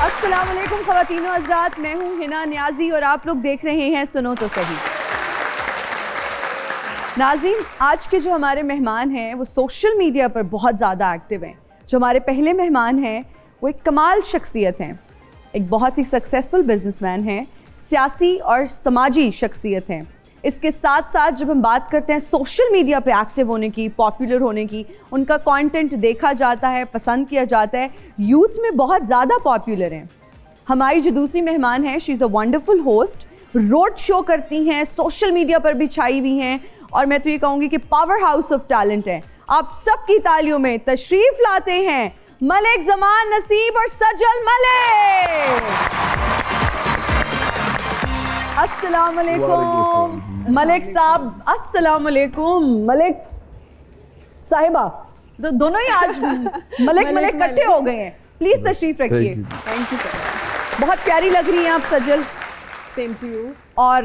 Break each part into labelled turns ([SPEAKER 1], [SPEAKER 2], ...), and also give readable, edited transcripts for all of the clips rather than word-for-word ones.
[SPEAKER 1] अस्सलाम वालेकुम ख़वातीन व हज़रात, मैं हूँ हिना नियाज़ी और आप लोग देख रहे हैं सुनो तो सही। नाज़रीन, आज के जो हमारे मेहमान हैं वो सोशल मीडिया पर बहुत ज़्यादा एक्टिव हैं। जो हमारे पहले मेहमान हैं वो एक कमाल शख्सियत हैं, एक बहुत ही सक्सेसफुल बिजनेसमैन हैं, सियासी और समाजी शख्सियत हैं। इसके साथ साथ जब हम बात करते हैं सोशल मीडिया पे एक्टिव होने की, पॉपुलर होने की, उनका कंटेंट देखा जाता है, पसंद किया जाता है, यूथ में बहुत ज़्यादा पॉपुलर हैं। हमारी जो दूसरी मेहमान हैं, she is a wonderful host, road show करती हैं, सोशल मीडिया पर भी छाई हुई हैं और मैं तो ये कहूँगी कि पावर हाउस ऑफ टैलेंट है। आप सबकी तालियों में तशरीफ़ लाते हैं मलिक ज़मान नसीब और सजल मलिक। अस्सलाम वालेकुम मलिक साहब। अस्सलाम वालेकुम मलिक साहिबा। तो दोनों ही आज मलिक इकट्ठे हो गए हैं। प्लीज तशरीफ रखिए। Thank you sir. बहुत प्यारी लग रही हैं आप सजल। Same to you. और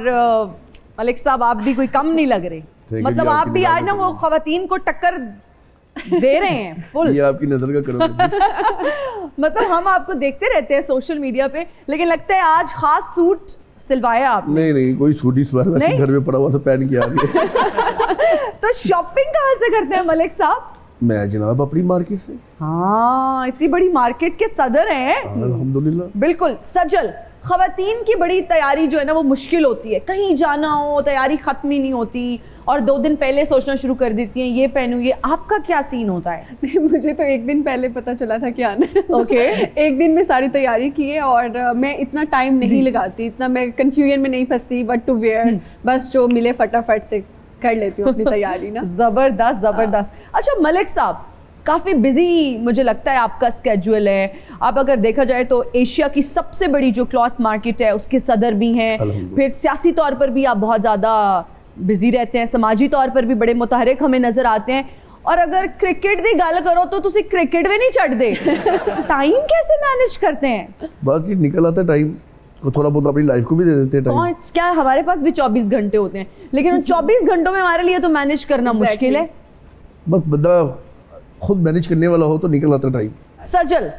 [SPEAKER 1] मलिक साहब आप भी कोई कम नहीं लग रहे, मतलब आप भी आज ना वो खवातीन को टक्कर दे रहे हैं फुल। ये आपकी नजर का करो। मतलब हम आपको देखते रहते हैं सोशल मीडिया पे, लेकिन लगता है आज खास सूट सिलवाया आपने। नहीं कोई सूट ही सिलवाया, वैसे घर में पड़ा हुआ था पहन के आ गया। तो शॉपिंग कहाँ से करते हैं मलिक साहब? मैं जनाब अपनी मार्केट से। हाँ, इतनी बड़ी मार्केट के सदर हैं। अल्हम्दुलिल्लाह। बिल्कुल। सजल, खवातीन की बड़ी तैयारी जो है ना वो मुश्किल होती है, कहीं जाना हो तैयारी खत्म ही नहीं होती और 2 दिन पहले सोचना शुरू कर देती हैं ये पहनूं ये। आपका क्या सीन होता है?
[SPEAKER 2] नहीं, मुझे तो 1 दिन पहले पता चला था क्या आना है। ओके। 1 दिन में सारी तैयारी की है और मैं इतना टाइम नहीं लगाती, इतना मैं कंफ्यूजन में नहीं फंसती व्हाट टू वेयर, बस जो मिले फटाफट से कर लेती हूँ अपनी तैयारी ना।
[SPEAKER 1] जबरदस्त जबरदस्त। अच्छा मलिक साहब, काफ़ी बिजी मुझे लगता है आपका स्केड्यूल है। आप अगर देखा जाए तो एशिया की सबसे बड़ी जो क्लॉथ मार्केट है उसके सदर भी हैं, फिर सियासी तौर पर भी आप बहुत ज़्यादा बिजी रहते हैं, समाजी तौर पर भी बड़े मुतहरिक हमें नज़र आते हैं। और अगर क्रिकेट की गल करो तो तुसी क्रिकेट में नहीं चढ़ते। टाइम कैसे मैनेज करते हैं?
[SPEAKER 3] बस ये निकल आता टाइम, थोड़ा बहुत अपनी लाइफ को भी दे देते हैं टाइम।
[SPEAKER 1] क्या हमारे पास भी 24 घंटे होते हैं, लेकिन उन 24 घंटों में हमारे लिए तो मैनेज करना मुश्किल है।
[SPEAKER 3] बस बंदा खुद मैनेज करने वाला हो तो निकल आता टाइम।
[SPEAKER 1] सजल,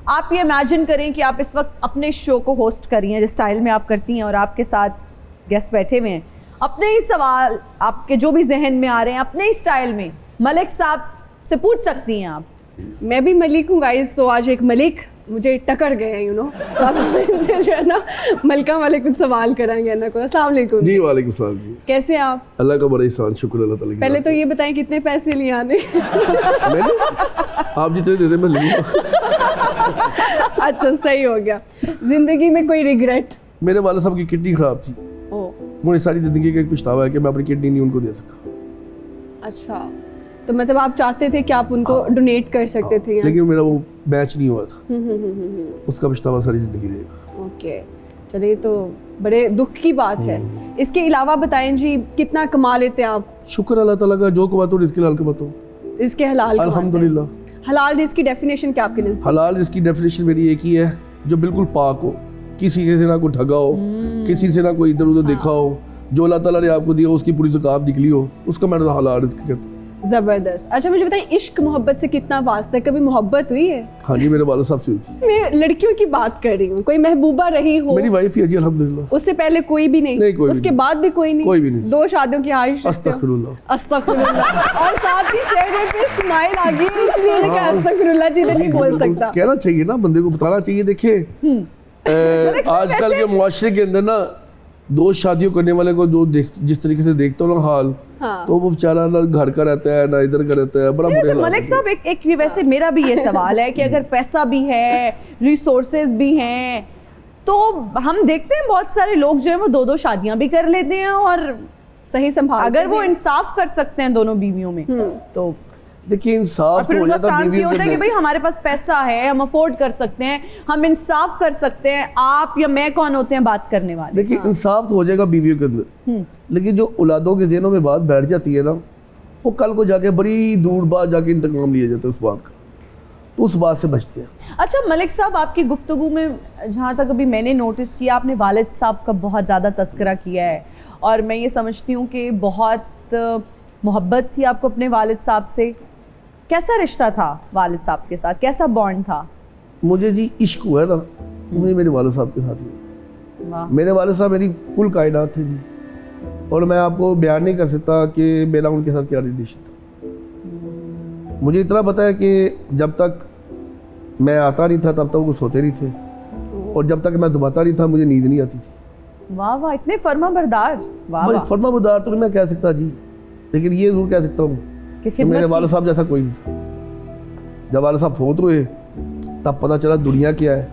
[SPEAKER 1] आप ये इमेजिन करें कि आप इस वक्त अपने शो को होस्ट कर रही हैं जिस स्टाइल में आप करती हैं और आपके साथ गेस्ट बैठे हुए हैं, अपने ही सवाल आपके जो भी जहन में आ रहे हैं अपने ही स्टाइल में मलिक साहब से पूछ सकती हैं आप।
[SPEAKER 2] मैं भी मलिक हूँ गाइस, तो आज एक मलिक मुझे टकर गए हैं, यू नो, तो आप इनसे जो है ना मलिका वाले कुछ सवाल कराएंगे ना। को अस्सलाम वालेकुम
[SPEAKER 3] जी। वालेकुम सलाम जी।
[SPEAKER 2] कैसे हैं आप?
[SPEAKER 3] अल्लाह का बड़ा एहसान, शुक्र अल्लाह ताला।
[SPEAKER 2] पहले तो ये बताएं कितने पैसे लिए आने?
[SPEAKER 3] मैंने आप जितने दे दे मैं लूंगा।
[SPEAKER 2] अच्छा, सही हो गया। जिंदगी में कोई रिग्रेट?
[SPEAKER 3] मेरे वाले साहब की किडनी खराब थी, मुझे सारी जिंदगी का एक पछतावा है कि मैं अपनी किडनी नहीं उनको दे सका।
[SPEAKER 2] अच्छा, तो मतलब आप चाहते थे कि आप उनको डोनेट कर सकते थे,
[SPEAKER 3] लेकिन मेरा वो मैच नहीं हुआ था। उसका पछतावा सारी जिंदगी रहेगा।
[SPEAKER 2] ओके, चलिए, तो बड़े दुख की बात है। इसके अलावा बताएं जी, कितना कमा लेते हैं आप?
[SPEAKER 3] शुक्र अल्लाह ताला का, जो कमाता हूँ रिज़्क़ हलाल कमाता हूँ।
[SPEAKER 2] इसके हलाल
[SPEAKER 3] अल्हम्दुलिल्लाह।
[SPEAKER 2] हलाल रिज़्क़ की डेफिनेशन क्या आपके नज़र?
[SPEAKER 3] हलाल रिज़्क़ की डेफिनेशन मेरी एक ही है, जो बिल्कुल पाक हो, किसी से ना कोई ठगा हो, किसी से ना कोई इधर उधर देखा हो, जो अल्लाह ताला ने आपको दिया उसकी पूरी ज़कात निकली हो, उसका मैंने हलाल रिज़्क़ कहता हूँ।
[SPEAKER 2] जबरदस्त। अच्छा, मुझे बताइए, इश्क मोहब्बत से कितना वास्ता है? कभी मोहब्बत हुई है?
[SPEAKER 3] हाँ जी, मेरे वाले साहब से हुई थी।
[SPEAKER 2] मैं लड़कियों की बात कर रही हूँ, कोई महबूबा रही हो?
[SPEAKER 3] मेरी वाइफ ही है जी, अल्हम्दुलिल्लाह।
[SPEAKER 2] उससे पहले कोई भी नहीं?
[SPEAKER 3] नहीं, कोई
[SPEAKER 2] उसके
[SPEAKER 3] भी
[SPEAKER 2] बाद भी कोई नहीं?
[SPEAKER 3] कोई भी नहीं।
[SPEAKER 2] 2 शादियों की आयुष?
[SPEAKER 3] अस्तगफिरुल्लाह।
[SPEAKER 2] अस्तगफिरुल्लाह। और साथ ही चेहरे पे स्माइल आ गई, इसलिए मैंने कहा अस्तगफिरुल्लाह जी नहीं बोल सकता।
[SPEAKER 3] कहना चाहिए ना, बंदे को बताना चाहिए। देखिए आजकल के मुआशरे के अंदर ना 2 शादियों करने वाले को जो जिस तरीके से देखता हूँ ना हाल,
[SPEAKER 2] हाँ।
[SPEAKER 3] तो वो बेचारा ना घर का रहता है ना इधर का रहता है, बड़ा बुरा।
[SPEAKER 1] मलिक साहब, एक वैसे मेरा भी ये सवाल है कि अगर पैसा भी है, रिसोर्सेज भी हैं, तो हम देखते हैं बहुत सारे लोग जो है वो 2-2 शादियां भी कर लेते हैं और सही संभाल, अगर वो इंसाफ कर सकते हैं दोनों बीवियों में तो
[SPEAKER 3] देखिए इंसाफ
[SPEAKER 1] तो हो जाता है कि भाई हमारे पास पैसा है, हम अफोर्ड कर सकते हैं, हम इंसाफ कर सकते हैं। आप या मैं कौन होते हैं बात करने वाले?
[SPEAKER 3] देखिए इंसाफ तो हो जाएगा बीवियों के अंदर, लेकिन जो औलादों के ज़हनों में बात बैठ जाती है ना, वो कल को जाके बड़ी दूर बाद जाके इंतकाम लिया जाता है उस बात का, तो उस बात से बचते हैं।
[SPEAKER 1] अच्छा मलिक साहब, आपकी गुफ्तगू में जहाँ तक अभी मैंने नोटिस किया, आपने वालिद साहब का बहुत ज़्यादा तस्करा किया है और मैं ये समझती हूँ कि बहुत मोहब्बत थी आपको अपने वालिद साहब से। कैसा रिश्ता था वालिद साहब के साथ, कैसा बॉन्ड था?
[SPEAKER 3] मुझे जी इश्क हुआ ना, मुझे मेरे वालिद साहब के साथ हुई।
[SPEAKER 1] वाह।
[SPEAKER 3] मेरे वालिद साहब मेरी कुल कायनात थे जी, और मैं आपको बयान नहीं कर सकता कि मेरा उनके साथ क्या रिलेशन था। मुझे इतना पता है कि जब तक मैं आता नहीं था तब तक वो सोते नहीं थे, और जब तक मैं दबाता नहीं था मुझे नींद नहीं आती थी।
[SPEAKER 1] वाह वाह, इतने फर्मा बरदार। वाह वाह।
[SPEAKER 3] फर्मा बरदार तो मैं कह सकता जी, लेकिन ये जरूर कह सकता हूँ
[SPEAKER 1] कि
[SPEAKER 3] कि मेरे वालिद साहब जैसा कोई नहीं था। जब वालिद साहब फोत हुए तब पता चला दुनिया क्या है।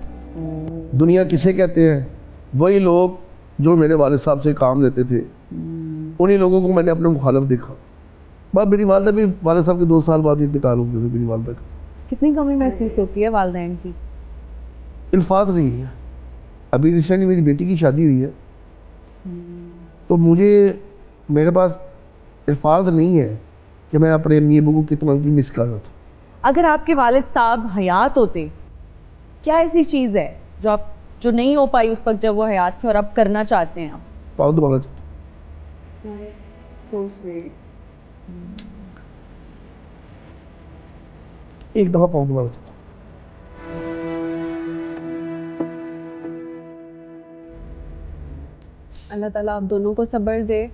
[SPEAKER 3] दुनिया किसे कहते हैं? वही लोग जो मेरे वालिद साहब से काम लेते थे, उन्हीं लोगों को मैंने अपने मुखालिफ देखा। बस मेरी वालदा भी वालिद साहब के 2 साल बाद इंतकाल हो गया। मेरी वालदा का
[SPEAKER 1] कितनी कमी महसूस होती है वालिदैन की?
[SPEAKER 3] इल्फाज नहीं है। अभी रिसेंटली मेरी बेटी की शादी हुई है, तो मुझे मेरे पास इल्फाज नहीं है कि मैं अपने अम्मी अबू को कितना मिस कर रहा था।
[SPEAKER 1] अगर आपके वालिद साहब हयात होते, क्या ऐसी चीज़ है जो नहीं हो पाई उस वक्त जब वो हयात थे और अब करना चाहते हैं आप?
[SPEAKER 3] पाँव दबाना चाहता हूँ।
[SPEAKER 2] So sweet.
[SPEAKER 3] एक दफ़ा पाँव दबाना चाहता हूँ।
[SPEAKER 2] अल्लाह ताला आप दोनों को सब्र दे,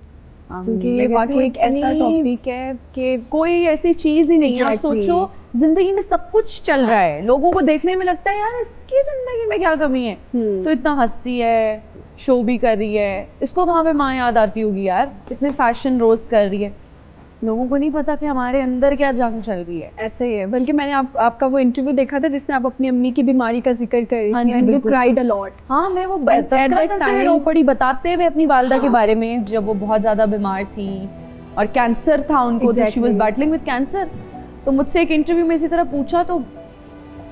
[SPEAKER 2] क्योंकि ये
[SPEAKER 1] लेकिन
[SPEAKER 2] वाकई एक ऐसा
[SPEAKER 1] इतनी-
[SPEAKER 2] टॉपिक है कि
[SPEAKER 1] कोई ऐसी चीज ही नहीं है। आप
[SPEAKER 2] Exactly.
[SPEAKER 1] सोचो जिंदगी में सब कुछ चल रहा है, लोगों को देखने में लगता है यार इसकी जिंदगी में क्या कमी है, तो इतना हंसती है, शो भी कर रही है, इसको कहाँ पे माँ याद आती होगी यार, इतने फैशन रोज कर रही है। लोगों को नहीं पता कि हमारे अंदर क्या जंग चल रही है।
[SPEAKER 2] ऐसे ही है। बल्कि मैंने आपका वो इंटरव्यू देखा था जिसमें आप अपनी अम्मी की बीमारी का जिक्र कर रही
[SPEAKER 1] हाँ
[SPEAKER 2] थी,
[SPEAKER 1] जी,
[SPEAKER 2] एंड यू
[SPEAKER 1] बिल्कुल।
[SPEAKER 2] Cried a lot.
[SPEAKER 1] हाँ, मैं वो
[SPEAKER 2] at that
[SPEAKER 1] करते हुए
[SPEAKER 2] time-
[SPEAKER 1] रो पड़ी, बताते हुए अपनी वालदा के बारे में, जब वो बहुत ज़्यादा बीमार थी और कैंसर था उनको, she was
[SPEAKER 2] Exactly.
[SPEAKER 1] Battling with cancer. तो मुझसे एक इंटरव्यू में इसी तरह पूछा, तो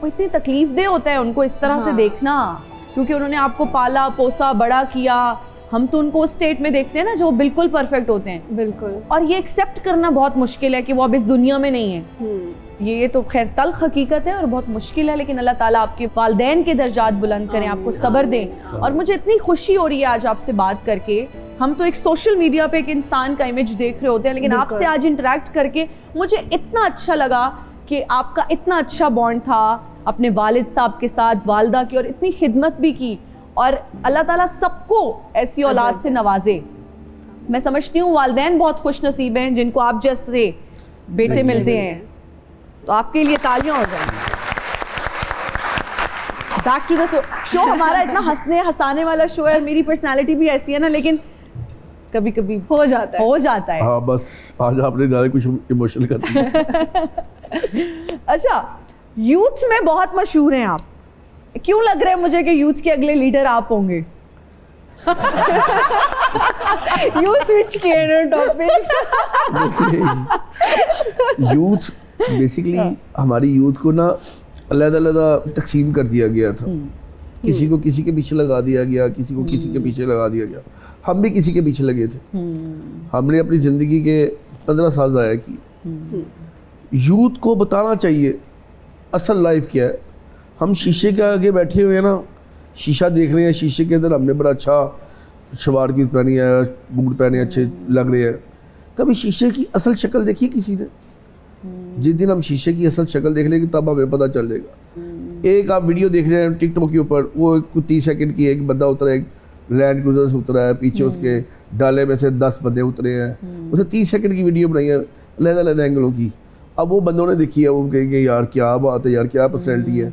[SPEAKER 1] वो इतनी तकलीफ दे होता है उनको इस तरह से
[SPEAKER 2] हाँ।
[SPEAKER 1] देखना, क्योंकि उन्होंने आपको पाला पोसा बड़ा किया। हम तो उनको उस स्टेट में देखते हैं ना जो बिल्कुल परफेक्ट होते हैं,
[SPEAKER 2] बिल्कुल।
[SPEAKER 1] और ये एक्सेप्ट करना बहुत मुश्किल है कि वो अब इस दुनिया में नहीं है। ये तो खैर तल्ख हकीकत है और बहुत मुश्किल है, लेकिन अल्लाह ताला आपके वालिदैन के दर्जात बुलंद करें, आपको सब्र दें। और मुझे इतनी खुशी हो रही है आज आपसे बात करके। हम तो एक सोशल मीडिया पे एक इंसान का इमेज देख रहे होते हैं, लेकिन
[SPEAKER 2] बिल्कुल।
[SPEAKER 1] आपसे आज इंटरेक्ट करके मुझे इतना अच्छा लगा कि आपका इतना अच्छा बॉन्ड था अपने वालिद साहब के साथ, वालदा की, और इतनी खिदमत भी की। और अल्लाह ताला सबको ऐसी औलाद से नवाजे। मैं समझती हूँ वालिदैन बहुत खुश नसीब हैं जिनको आप जैसे बेटे मिलते हैं, तो आपके लिए तालियां हो जाएं। Back to the show. हमारा इतना हंसने हंसाने वाला शो है, मेरी पर्सनालिटी भी ऐसी है ना, लेकिन कभी कभी
[SPEAKER 2] हो जाता है।
[SPEAKER 1] हो जाता है।
[SPEAKER 3] हाँ बस आज आपने ज़्यादा कुछ इमोशनल कर दिया।
[SPEAKER 1] अच्छा, यूथ में बहुत मशहूर हैं आप, क्यों लग रहा है मुझे कि यूथ के अगले लीडर आप होंगे?
[SPEAKER 2] यू स्विच किया टॉपिक।
[SPEAKER 3] यूथ बेसिकली हमारी यूथ को ना अलग-अलग तकसीम कर दिया गया था। किसी को किसी के पीछे लगा दिया गया, किसी को किसी के पीछे लगा दिया गया। हम भी किसी के पीछे लगे थे। हमने अपनी ज़िंदगी के 15 साल ज़ाया की। यूथ को बताना चाहिए असल लाइफ क्या है। हम शीशे के आगे बैठे हुए हैं ना, शीशा देख रहे हैं, शीशे के अंदर हमने बड़ा अच्छा शलवार की पहनी है, बूट पहने अच्छे लग रहे हैं। कभी शीशे की असल शक्ल देखी किसी ने? जिस दिन हम शीशे की असल शक्ल देख लेंगे तब हमें पता चल जाएगा। एक आप वीडियो देख रहे हैं टिकटॉक के ऊपर, वो कुछ 30 सेकंड की, एक बंदा उतरा, एक लैंड क्रूजर से उतरा है, पीछे उसके डाले में से 10 बंदे उतरे हैं। उसने 30 सेकंड की वीडियो बनाई है अलग-अलग एंगलों की। अब वो बंदों ने देखी है, वो कहेंगे यार क्या बात है यार, क्या पर्सनैलिटी है।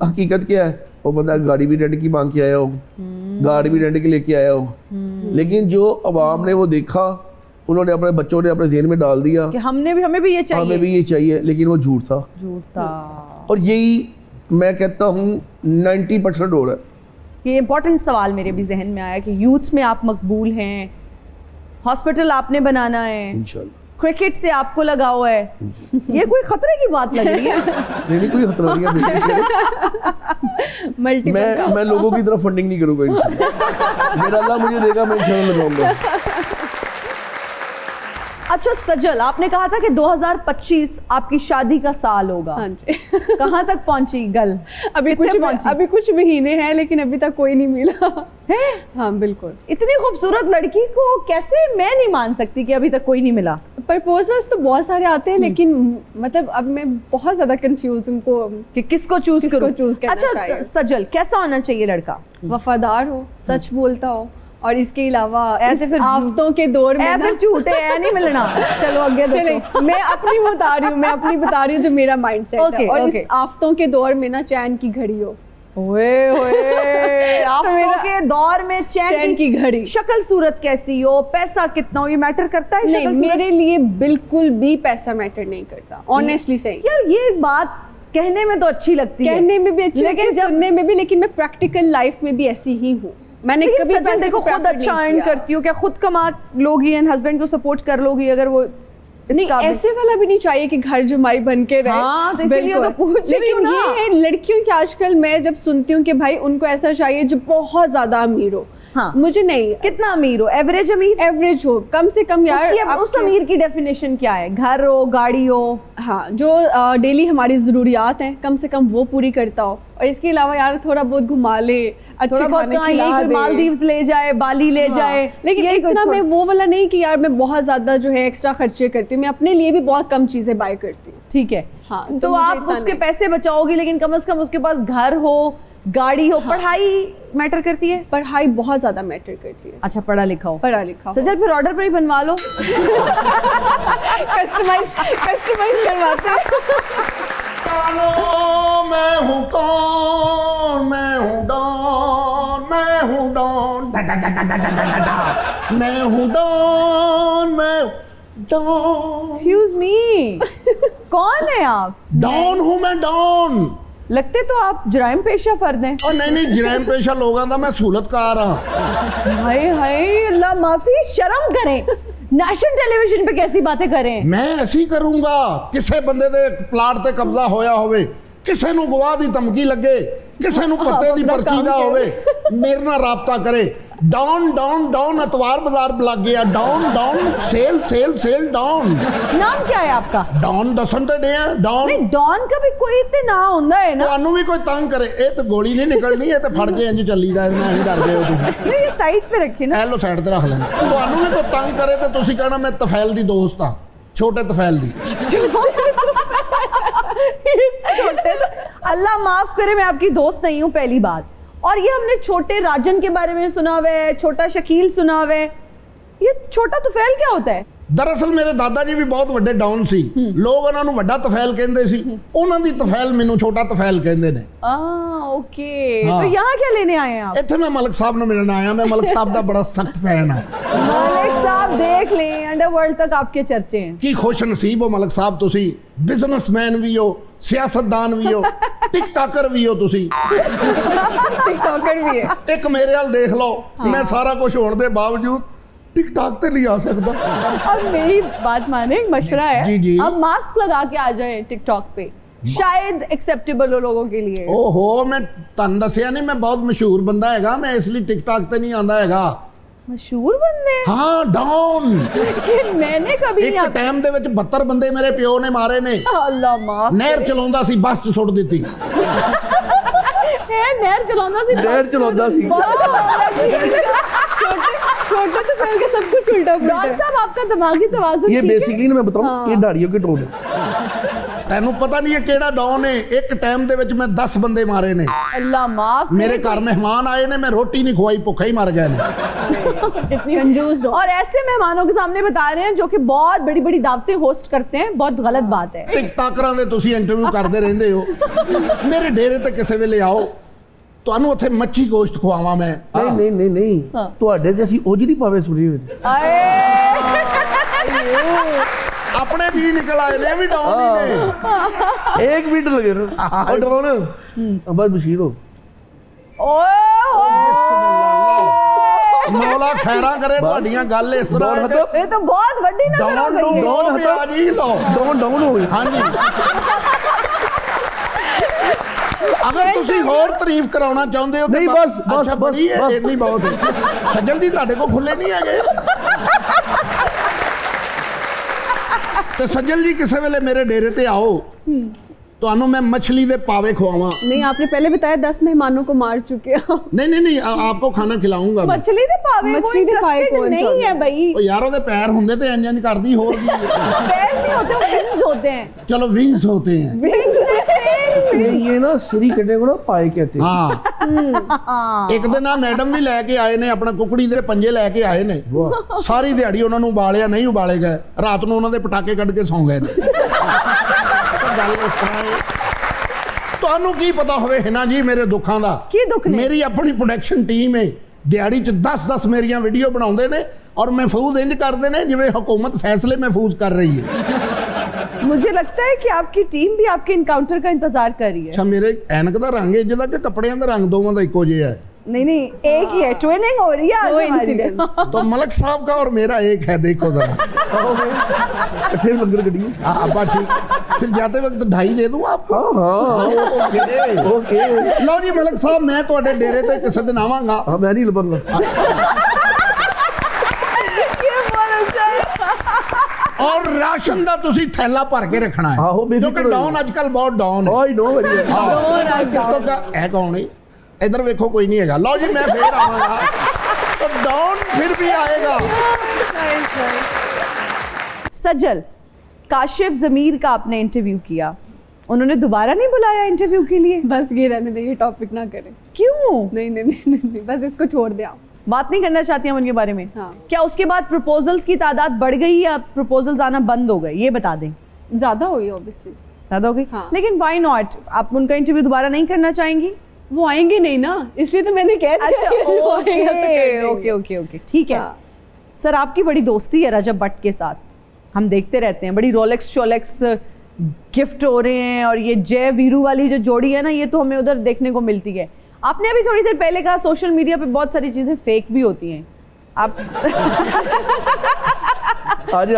[SPEAKER 3] हकीकत क्या है, वो बंदा गाड़ी भी रेंट की मांग के आया हो, गाड़ी भी रेंट की लेके आया हो, लेकिन जो अवाम ने वो देखा, उन्होंने अपने बच्चों ने अपने जेहन में डाल दिया
[SPEAKER 1] कि हमें भी ये चाहिए,
[SPEAKER 3] हमें भी ये चाहिए, लेकिन वो झूठ था।
[SPEAKER 1] झूठ था।
[SPEAKER 3] और यही मैं कहता हूँ 90% हो रहा है।
[SPEAKER 1] ये इंपॉर्टेंट सवाल मेरे भी जहन में आया कि यूथ में आप मकबूल हैं, हॉस्पिटल आपने बनाना है,
[SPEAKER 3] इंशाल्लाह।
[SPEAKER 1] क्रिकेट से आपको लगा हुआ है, ये कोई खतरे की बात लग रही है?
[SPEAKER 3] नहीं कोई खतरा नहीं है। मैं लोगों की तरफ फंडिंग नहीं करूँगा इंशाल्लाह। मेरा अल्लाह मुझे देगा, मैं इंशाल्लाह लगाऊंगा।
[SPEAKER 1] अच्छा सजल, आपने कहा था कि 2025 आपकी शादी का साल होगा।
[SPEAKER 2] हाँ जी।
[SPEAKER 1] कहाँ तक पहुंची गल?
[SPEAKER 2] अभी कुछ महीने हैं लेकिन अभी तक कोई नहीं मिला
[SPEAKER 1] है?
[SPEAKER 2] हाँ बिल्कुल।
[SPEAKER 1] इतनी खूबसूरत लड़की को कैसे, मैं नहीं मान सकती कि अभी तक कोई नहीं मिला।
[SPEAKER 2] प्रपोजल्स तो बहुत सारे आते हैं लेकिन मतलब अब मैं बहुत ज्यादा कंफ्यूज हूँ
[SPEAKER 1] कि किसको चूज करना
[SPEAKER 2] चाहिए।
[SPEAKER 1] अच्छा सजल, कैसा होना चाहिए लड़का?
[SPEAKER 2] वफादार हो, सच बोलता हो, और इसके अलावा
[SPEAKER 1] ऐसे फिर
[SPEAKER 2] आफतों के दौर में
[SPEAKER 1] फिर झूठे है नहीं मिलना। चलो आगे
[SPEAKER 2] चले, मैं अपनी बता रही हूँ जो मेरा माइंडसेट है। और इस आफतों के दौर में ना चैन की घड़ी हो।
[SPEAKER 1] ओए ओए, आफतों के दौर में चैन की घड़ी। शक्ल सूरत कैसी हो, पैसा कितना हो, ये मैटर करता है?
[SPEAKER 2] नहीं, मेरे लिए बिल्कुल भी पैसा मैटर नहीं करता, ऑनेस्टली सही।
[SPEAKER 1] यार ये बात कहने में तो अच्छी लगती है,
[SPEAKER 2] कहने में भी अच्छी लेकिन सुनने में भी, लेकिन मैं प्रैक्टिकल लाइफ में भी ऐसी ही हूँ। मैंने कभी
[SPEAKER 1] देखो खुद अच्छा अर्न करती हूँ, क्या खुद कमा लोगी एंड हस्बैंड को सपोर्ट कर लोगी? अगर वो
[SPEAKER 2] नहीं, ऐसे वाला भी नहीं चाहिए कि घर जुमाई बन के रहे।
[SPEAKER 1] हाँ, तो इसीलिए तो पूछ रही हूँ ना।
[SPEAKER 2] लेकिन ये लड़कियों की आजकल मैं जब सुनती हूँ कि भाई उनको ऐसा चाहिए जो बहुत ज्यादा अमीर हो।
[SPEAKER 1] हाँ,
[SPEAKER 2] मुझे नहीं।
[SPEAKER 1] कितना अमीर हो? एवरेज अमीर?
[SPEAKER 2] एवरेज हो कम से कम यार।
[SPEAKER 1] उस अमीर की डेफिनेशन क्या है? घर हो, गाड़ी हो?
[SPEAKER 2] हाँ, जो डेली हमारी जरूरियात हैं कम से कम वो पूरी करता हो, और इसके अलावा यार थोड़ा बहुत घुमा ले, अच्छे खाने खिला दे,
[SPEAKER 1] मालदीव्स ले जाए, बाली ले जाए।
[SPEAKER 2] लेकिन इतना मैं वो वाला नहीं कि यार मैं बहुत ज्यादा जो है एक्स्ट्रा खर्चे करती हूँ। मैं अपने लिए भी बहुत कम चीजें बाय करती हूँ।
[SPEAKER 1] ठीक है।
[SPEAKER 2] हाँ,
[SPEAKER 1] तो आप उसके पैसे बचाओगी, लेकिन कम से कम उसके पास घर हो, गाड़ी हो। हाँ। पढ़ाई मैटर करती है?
[SPEAKER 2] पढ़ाई बहुत ज्यादा मैटर करती है।
[SPEAKER 1] अच्छा, पढ़ा लिखा हो?
[SPEAKER 2] पढ़ा लिखा।
[SPEAKER 1] सजल फिर ऑर्डर पर ही बनवा लो।
[SPEAKER 2] कस्टमाइज करवाते हैं।
[SPEAKER 4] मैं हूँ कौन, मैं हूँ डॉन, मैं हूँ डॉन, मैं हूँ डॉन, मैं डॉन।
[SPEAKER 1] एक्सक्यूज मी, कौन है आप?
[SPEAKER 4] डॉन हूँ मैं, डॉन।
[SPEAKER 1] लगते तो आप जराइम पेशा फर्द हैं।
[SPEAKER 4] और नहीं जराइम पेशा लोगों का मैं सहूलतकार हाँ।
[SPEAKER 1] हाय हाय, अल्लाह माफी, शर्म करें। नेशनल टेलीविजन पे कैसी बातें करें?
[SPEAKER 4] मैं ऐसी करूंगा, किसे बंदे दे प्लाट ते कब्जा होया होवे, किसे नु गवाह दी धमकी लगे, किसे नु पत्ते दी पर्ची दा होवे, मेरे नाल राबता करे। डाउन डाउन डाउन अतवार बाजार लग गया। Down down sale sale sale down.
[SPEAKER 1] नाम क्या है आपका?
[SPEAKER 4] डाउन दसन ते डे डाउन।
[SPEAKER 1] नहीं, डॉन का भी कोई ते ना होंदा है ना?
[SPEAKER 4] ਤੁਹਾਨੂੰ ਵੀ ਕੋਈ ਤੰਗ ਕਰੇ, ਇਹ ਤੇ ਗੋਲੀ ਨਹੀਂ ਨਿਕਲਣੀ, ਇਹ ਤੇ ਫੜ ਕੇ ਇੰਜ ਚੱਲੀਦਾ, ਮੈਂ ਹੀ ਡਰ ਗਏ ਹੋ ਤੁਸੀਂ।
[SPEAKER 1] ये साइड पे रखिए ना।
[SPEAKER 4] ਐਲੋ ਸਾਈਡ ਤੇ ਰੱਖ ਲੈਣਾ। ਤੁਹਾਨੂੰ ਵੀ ਕੋਈ ਤੰਗ ਕਰੇ ਤੇ ਤੁਸੀਂ ਕਹਿਣਾ ਮੈਂ ਤਫੈਲ ਦੀ ਦੋਸਤ ਆ, ਛੋਟੇ ਤਫੈਲ ਦੀ।
[SPEAKER 1] छोटे, अल्लाह माफ करे, मैं आपकी दोस्त नहीं हूँ पहली बात। और ये हमने छोटे राजन के बारे में सुना हुआ है, छोटा शकील सुना हुआ है। ये छोटा तुफैल क्या होता है?
[SPEAKER 4] ਦਰਅਸਲ ਮੇਰੇ ਦਾਦਾ ਜੀ ਵੀ ਬਹੁਤ ਵੱਡੇ ਡਾਊਨ ਸੀ, ਲੋਕ ਉਹਨਾਂ ਨੂੰ ਵੱਡਾ ਤਫੈਲ ਕਹਿੰਦੇ ਸੀ, ਉਹਨਾਂ ਦੀ ਤਫੈਲ ਮੈਨੂੰ ਛੋਟਾ ਤਫੈਲ ਕਹਿੰਦੇ ਨੇ।
[SPEAKER 1] ओके, तो यहाँ क्या लेने आए हैं आप?
[SPEAKER 4] ਇੱਥੇ ਮੈਂ ਮਲਕ ਸਾਹਿਬ ਨੂੰ ਮਿਲਣ ਆਇਆ, ਮੈਂ ਮਲਕ ਸਾਹਿਬ ਦਾ ਬੜਾ ਸਖਤ ਫੈਨ ਹਾਂ।
[SPEAKER 1] मलिक साहब देख लें, अंडरवर्ल्ड तक आपके चर्चे हैं।
[SPEAKER 4] ਕੀ ਖੁਸ਼ ਨਸੀਬ ਹੋ ਮਲਕ ਸਾਹਿਬ, ਤੁਸੀਂ ਬਿਜ਼ਨਸਮੈਨ ਵੀ ਹੋ, ਸਿਆਸਤਦਾਨ ਵੀ ਹੋ, ਟਿਕਟਾਕਰ ਵੀ ਹੋ ਤੁਸੀਂ।
[SPEAKER 2] टिकटॉकर भी है।
[SPEAKER 4] ਇੱਕ ਮੇਰੇ ਵੱਲ ਦੇਖ ਲਓ, ਮੈਂ ਸਾਰਾ ਕੁਝ ਹੋਣ ਦੇ ਬਾਵਜੂਦ टिकटॉक पे नहीं आ सकता।
[SPEAKER 1] अब मेरी बात माने, एक मशवरा है,
[SPEAKER 4] जी, जी।
[SPEAKER 1] अब मास्क लगा के आ जाए टिकटॉक पे, शायद एक्सेप्टेबल हो लोगों के लिए।
[SPEAKER 4] ओहो, मैं तन दसिया नहीं, मैं बहुत मशहूर बंदा हैगा, मैं इसलिए टिकटॉक पे नहीं आंदा हैगा।
[SPEAKER 1] मशहूर बंदे?
[SPEAKER 4] हाँ, डाउन।
[SPEAKER 1] लेकिन मैंने कभी
[SPEAKER 4] एक टाइम दे विच 72 बंदे मेरे प्यो ने मारे ने।
[SPEAKER 1] अल्लाह माफ।
[SPEAKER 4] नहर चलाਉਂਦਾ ਸੀ, बस च सुट ਦਿੱਤੀ।
[SPEAKER 1] नहर चलाਉਂਦਾ ਸੀ,
[SPEAKER 3] नहर चलाਉਂਦਾ ਸੀ।
[SPEAKER 2] छोटा तो फैल के सब कुछ उल्टा पुल्टा।
[SPEAKER 1] डॉक्टर साहब, आपका दिमागी तवाज़ुन
[SPEAKER 3] ये
[SPEAKER 1] ठीक है?
[SPEAKER 3] बेसिकली ना मैं बताऊं, ये दाढ़ियों के टोन है।
[SPEAKER 4] ਤੈਨੂੰ ਪਤਾ ਨਹੀਂ ਇਹ ਕਿਹੜਾ ਡਾਊਨ ਹੈ। ਇੱਕ ਟਾਈਮ ਦੇ ਵਿੱਚ ਮੈਂ 10 ਬੰਦੇ ਮਾਰੇ ਨੇ।
[SPEAKER 1] अल्लाह माफ।
[SPEAKER 4] ਮੇਰੇ ਘਰ ਮਹਿਮਾਨ ਆਏ ਨੇ, मैं रोटी नहीं खवाई, भुखा ही मर गए ने।
[SPEAKER 2] कंजूस।
[SPEAKER 1] और ऐसे मेहमानों के सामने बता रहे हैं जो कि बहुत बड़ी बड़ी दावतें होस्ट करते हैं, बहुत गलत बात है।
[SPEAKER 4] ਟਿਕਟਾਕਰਾਂ ਦੇ ਤੁਸੀਂ ਇੰਟਰਵਿਊ ਕਰਦੇ ਰਹਿੰਦੇ ਹੋ, ਮੇਰੇ ਡੇਰੇ ਤੇ ਕਿਸੇ ਵੇਲੇ ਆਓ, ਤੁਹਾਨੂੰ ਉੱਥੇ ਮੱਛੀ ਗੋਸ਼ਤ ਖਵਾਵਾਂ ਮੈਂ।
[SPEAKER 3] नहीं नहीं नहीं नहीं, ਤੁਹਾਡੇ ਤੇ ਅਸੀਂ ਉਹ ਜਿਹੜੀ ਪਾਵੇ ਸੁਣੀ ਹੋਈ।
[SPEAKER 4] ਆਪਣੇ ਜੀ ਨਿਕਲ ਆਏ ਨੇ, ਵੀ ਡਾਊਨ ਹੀ ਨੇ।
[SPEAKER 3] एक मिनट लगे ना और डराओ बस बशीर हो।
[SPEAKER 4] ਮੌਲਾ ਖੈਰਾਂ ਕਰੇ ਤੁਹਾਡੀਆਂ ਗੱਲ ਇਸ ਤਰ੍ਹਾਂ ਹੈ ਕਿ
[SPEAKER 1] ये तो बहुत बड़ी नजर आ
[SPEAKER 4] ਡਾਊਨ
[SPEAKER 1] गई है।
[SPEAKER 4] ਡਾਊਨ ਪਿਆ ਜੀ ਲਓ।
[SPEAKER 3] डाउन हो गई।
[SPEAKER 4] ਹਾਂਜੀ, ਅਗਰ ਤੁਸੀਂ ਹੋਰ ਤਾਰੀਫ ਕਰਾਉਣਾ ਚਾਹੁੰਦੇ ਹੋ
[SPEAKER 3] ਨਹੀਂ, ਬਸ,
[SPEAKER 4] ਅੱਛਾ,
[SPEAKER 3] ਬਸ,
[SPEAKER 4] ਬੜੀ ਹੈ,
[SPEAKER 3] ਬਸ।
[SPEAKER 4] ਇੰਨੀ ਬਹੁਤ ਹੈ। ਸੱਜਣ ਦੀ ਤੁਹਾਡੇ ਕੋਲ ਖੁੱਲੇ ਨਹੀਂ ਹੈਗੇ। ਤੇ ਸੱਜਲ ਜੀ ਕਿਸੇ ਵੇਲੇ ਮੇਰੇ ਡੇਰੇ ਤੇ ਆਓ ਤੁਹਾਨੂੰ मैं मछली दे पावे खुआवा।
[SPEAKER 2] नहीं आपने पहले बताया 10 मेहमानों को मार चुके हो।
[SPEAKER 4] नहीं आपको खाना खिलाऊंगा मैं।
[SPEAKER 1] मछली दे पावे
[SPEAKER 2] मछली दे पावे कौन
[SPEAKER 1] नहीं है भाई।
[SPEAKER 4] ओ यार ਉਹਦੇ ਪੈਰ ਹੁੰਦੇ ਤੇ ਇੰਜ ਇੰਜ ਕਰਦੀ ਹੋਰ ਕੀ
[SPEAKER 1] पैर नहीं होते, विंग्स होते हैं।
[SPEAKER 4] चलो विंग्स होते हैं।
[SPEAKER 3] ये ना सरी करने को ना पाए कहते हैं।
[SPEAKER 4] हाँ ਇੱਕ ਦਿਨ ਆ ਮੈਡਮ ਵੀ ਲੈ ਕੇ ਆਏ ਨੇ ਆਪਣਾ ਕੁਕੜੀ ਦੇ ਪੰਜੇ ਲੈ ਕੇ ਆਏ ਨੇ ਸਾਰੀ ਦਿਹਾੜੀ ਉਹਨਾਂ ਨੂੰ ਉਬਾਲਿਆ ਨਹੀਂ ਉਬਾਲੇ ਗਏ ਰਾਤ ਨੂੰ ਉਹਨਾਂ ਦੇ ਪਟਾਕੇ ਕੱਢ ਕੇ ਸੌਂ ਗਏ ਨੇ ਗੱਲ ਇਸ ਤਰ੍ਹਾਂ ਹੈ ਤੁਹਾਨੂੰ ਕੀ ਪਤਾ ਹੋਵੇ ਹਿਨਾ ਜੀ ਮੇਰੇ ਦੁੱਖਾਂ ਦਾ
[SPEAKER 1] ਕੀ ਦੁੱਖ ਨੇ
[SPEAKER 4] ਮੇਰੀ ਆਪਣੀ ਪ੍ਰੋਡਕਸ਼ਨ ਟੀਮ ਹੈ ਦਿਹਾੜੀ ਚ 10 ਮੇਰੀਆਂ ਵੀਡੀਓ ਬਣਾਉਂਦੇ ਨੇ और महफूज इंज करते हैं जिवें हुकूमत फैसले महफूज कर रही है
[SPEAKER 1] मुझे लगता है कि आपकी टीम भी आपके इनकाउंटर का इंतजार कर रही है।
[SPEAKER 4] अच्छा मेरे ऐनक दा रंग इज दा कि कपड़ियां दा रंग दोवां दा इक्को जिहा है
[SPEAKER 1] नहीं एक ही है ट्विनिंग हो रही है आज हमारी।
[SPEAKER 4] तो मलक साहब का और मेरा एक है देखो जरा
[SPEAKER 3] इकट्ठे लंगर कटिए
[SPEAKER 4] अब्बा ठीक फिर जाते वक्त 2.5 दे दूं आपको।
[SPEAKER 3] हाँ ओके
[SPEAKER 4] लो जी मलक साहब मैं तुहाडे डेरे ते किसी दिन आवांगा।
[SPEAKER 3] हाँ मैं नहीं लबंगा
[SPEAKER 4] और राशन दा तुसी थैला भर के रखना है
[SPEAKER 3] आहो
[SPEAKER 4] क्योंकि डाउन आजकल बहुत डाउन है।
[SPEAKER 3] आई नो वेरी
[SPEAKER 4] तो है कौन है इधर देखो कोई नहीं है। लो जी मैं फिर आवांगा तो डाउन फिर भी आएगा।
[SPEAKER 1] सजल काशिफ ज़मीर का आपने इंटरव्यू किया, उन्होंने दोबारा नहीं बुलाया इंटरव्यू के लिए?
[SPEAKER 2] बस ये रहने दे, ये टॉपिक ना करें।
[SPEAKER 1] क्यों?
[SPEAKER 2] नहीं बस इसको छोड़ दे। आप
[SPEAKER 1] बात नहीं करना चाहती हम उनके बारे में?
[SPEAKER 2] हाँ।
[SPEAKER 1] क्या उसके बाद प्रपोजल्स की तादाद बढ़ गई या प्रपोजल्स आना बंद हो गए, ये बता दें।
[SPEAKER 2] ज्यादा हो गई ऑब्वियसली,
[SPEAKER 1] ज्यादा हो गई।
[SPEAKER 2] हाँ।
[SPEAKER 1] लेकिन व्हाई नॉट, आप उनका इंटरव्यू दोबारा नहीं करना चाहेंगी?
[SPEAKER 2] वो आएंगे नहीं ना, इसलिए तो मैंने कह दिया।
[SPEAKER 1] ओके ठीक है।
[SPEAKER 2] हाँ।
[SPEAKER 1] सर आपकी बड़ी दोस्ती है रजब भट्ट के साथ, हम देखते रहते हैं, बड़ी रोलेक्स शोलेक्स गिफ्ट हो रहे हैं, और ये जय वीरू वाली जो जोड़ी है ना, ये तो हमें उधर देखने को मिलती है। आपने अभी थोड़ी देर पहले कहा सोशल मीडिया पे बहुत सारी चीजें फेक भी होती हैं, आप
[SPEAKER 3] आज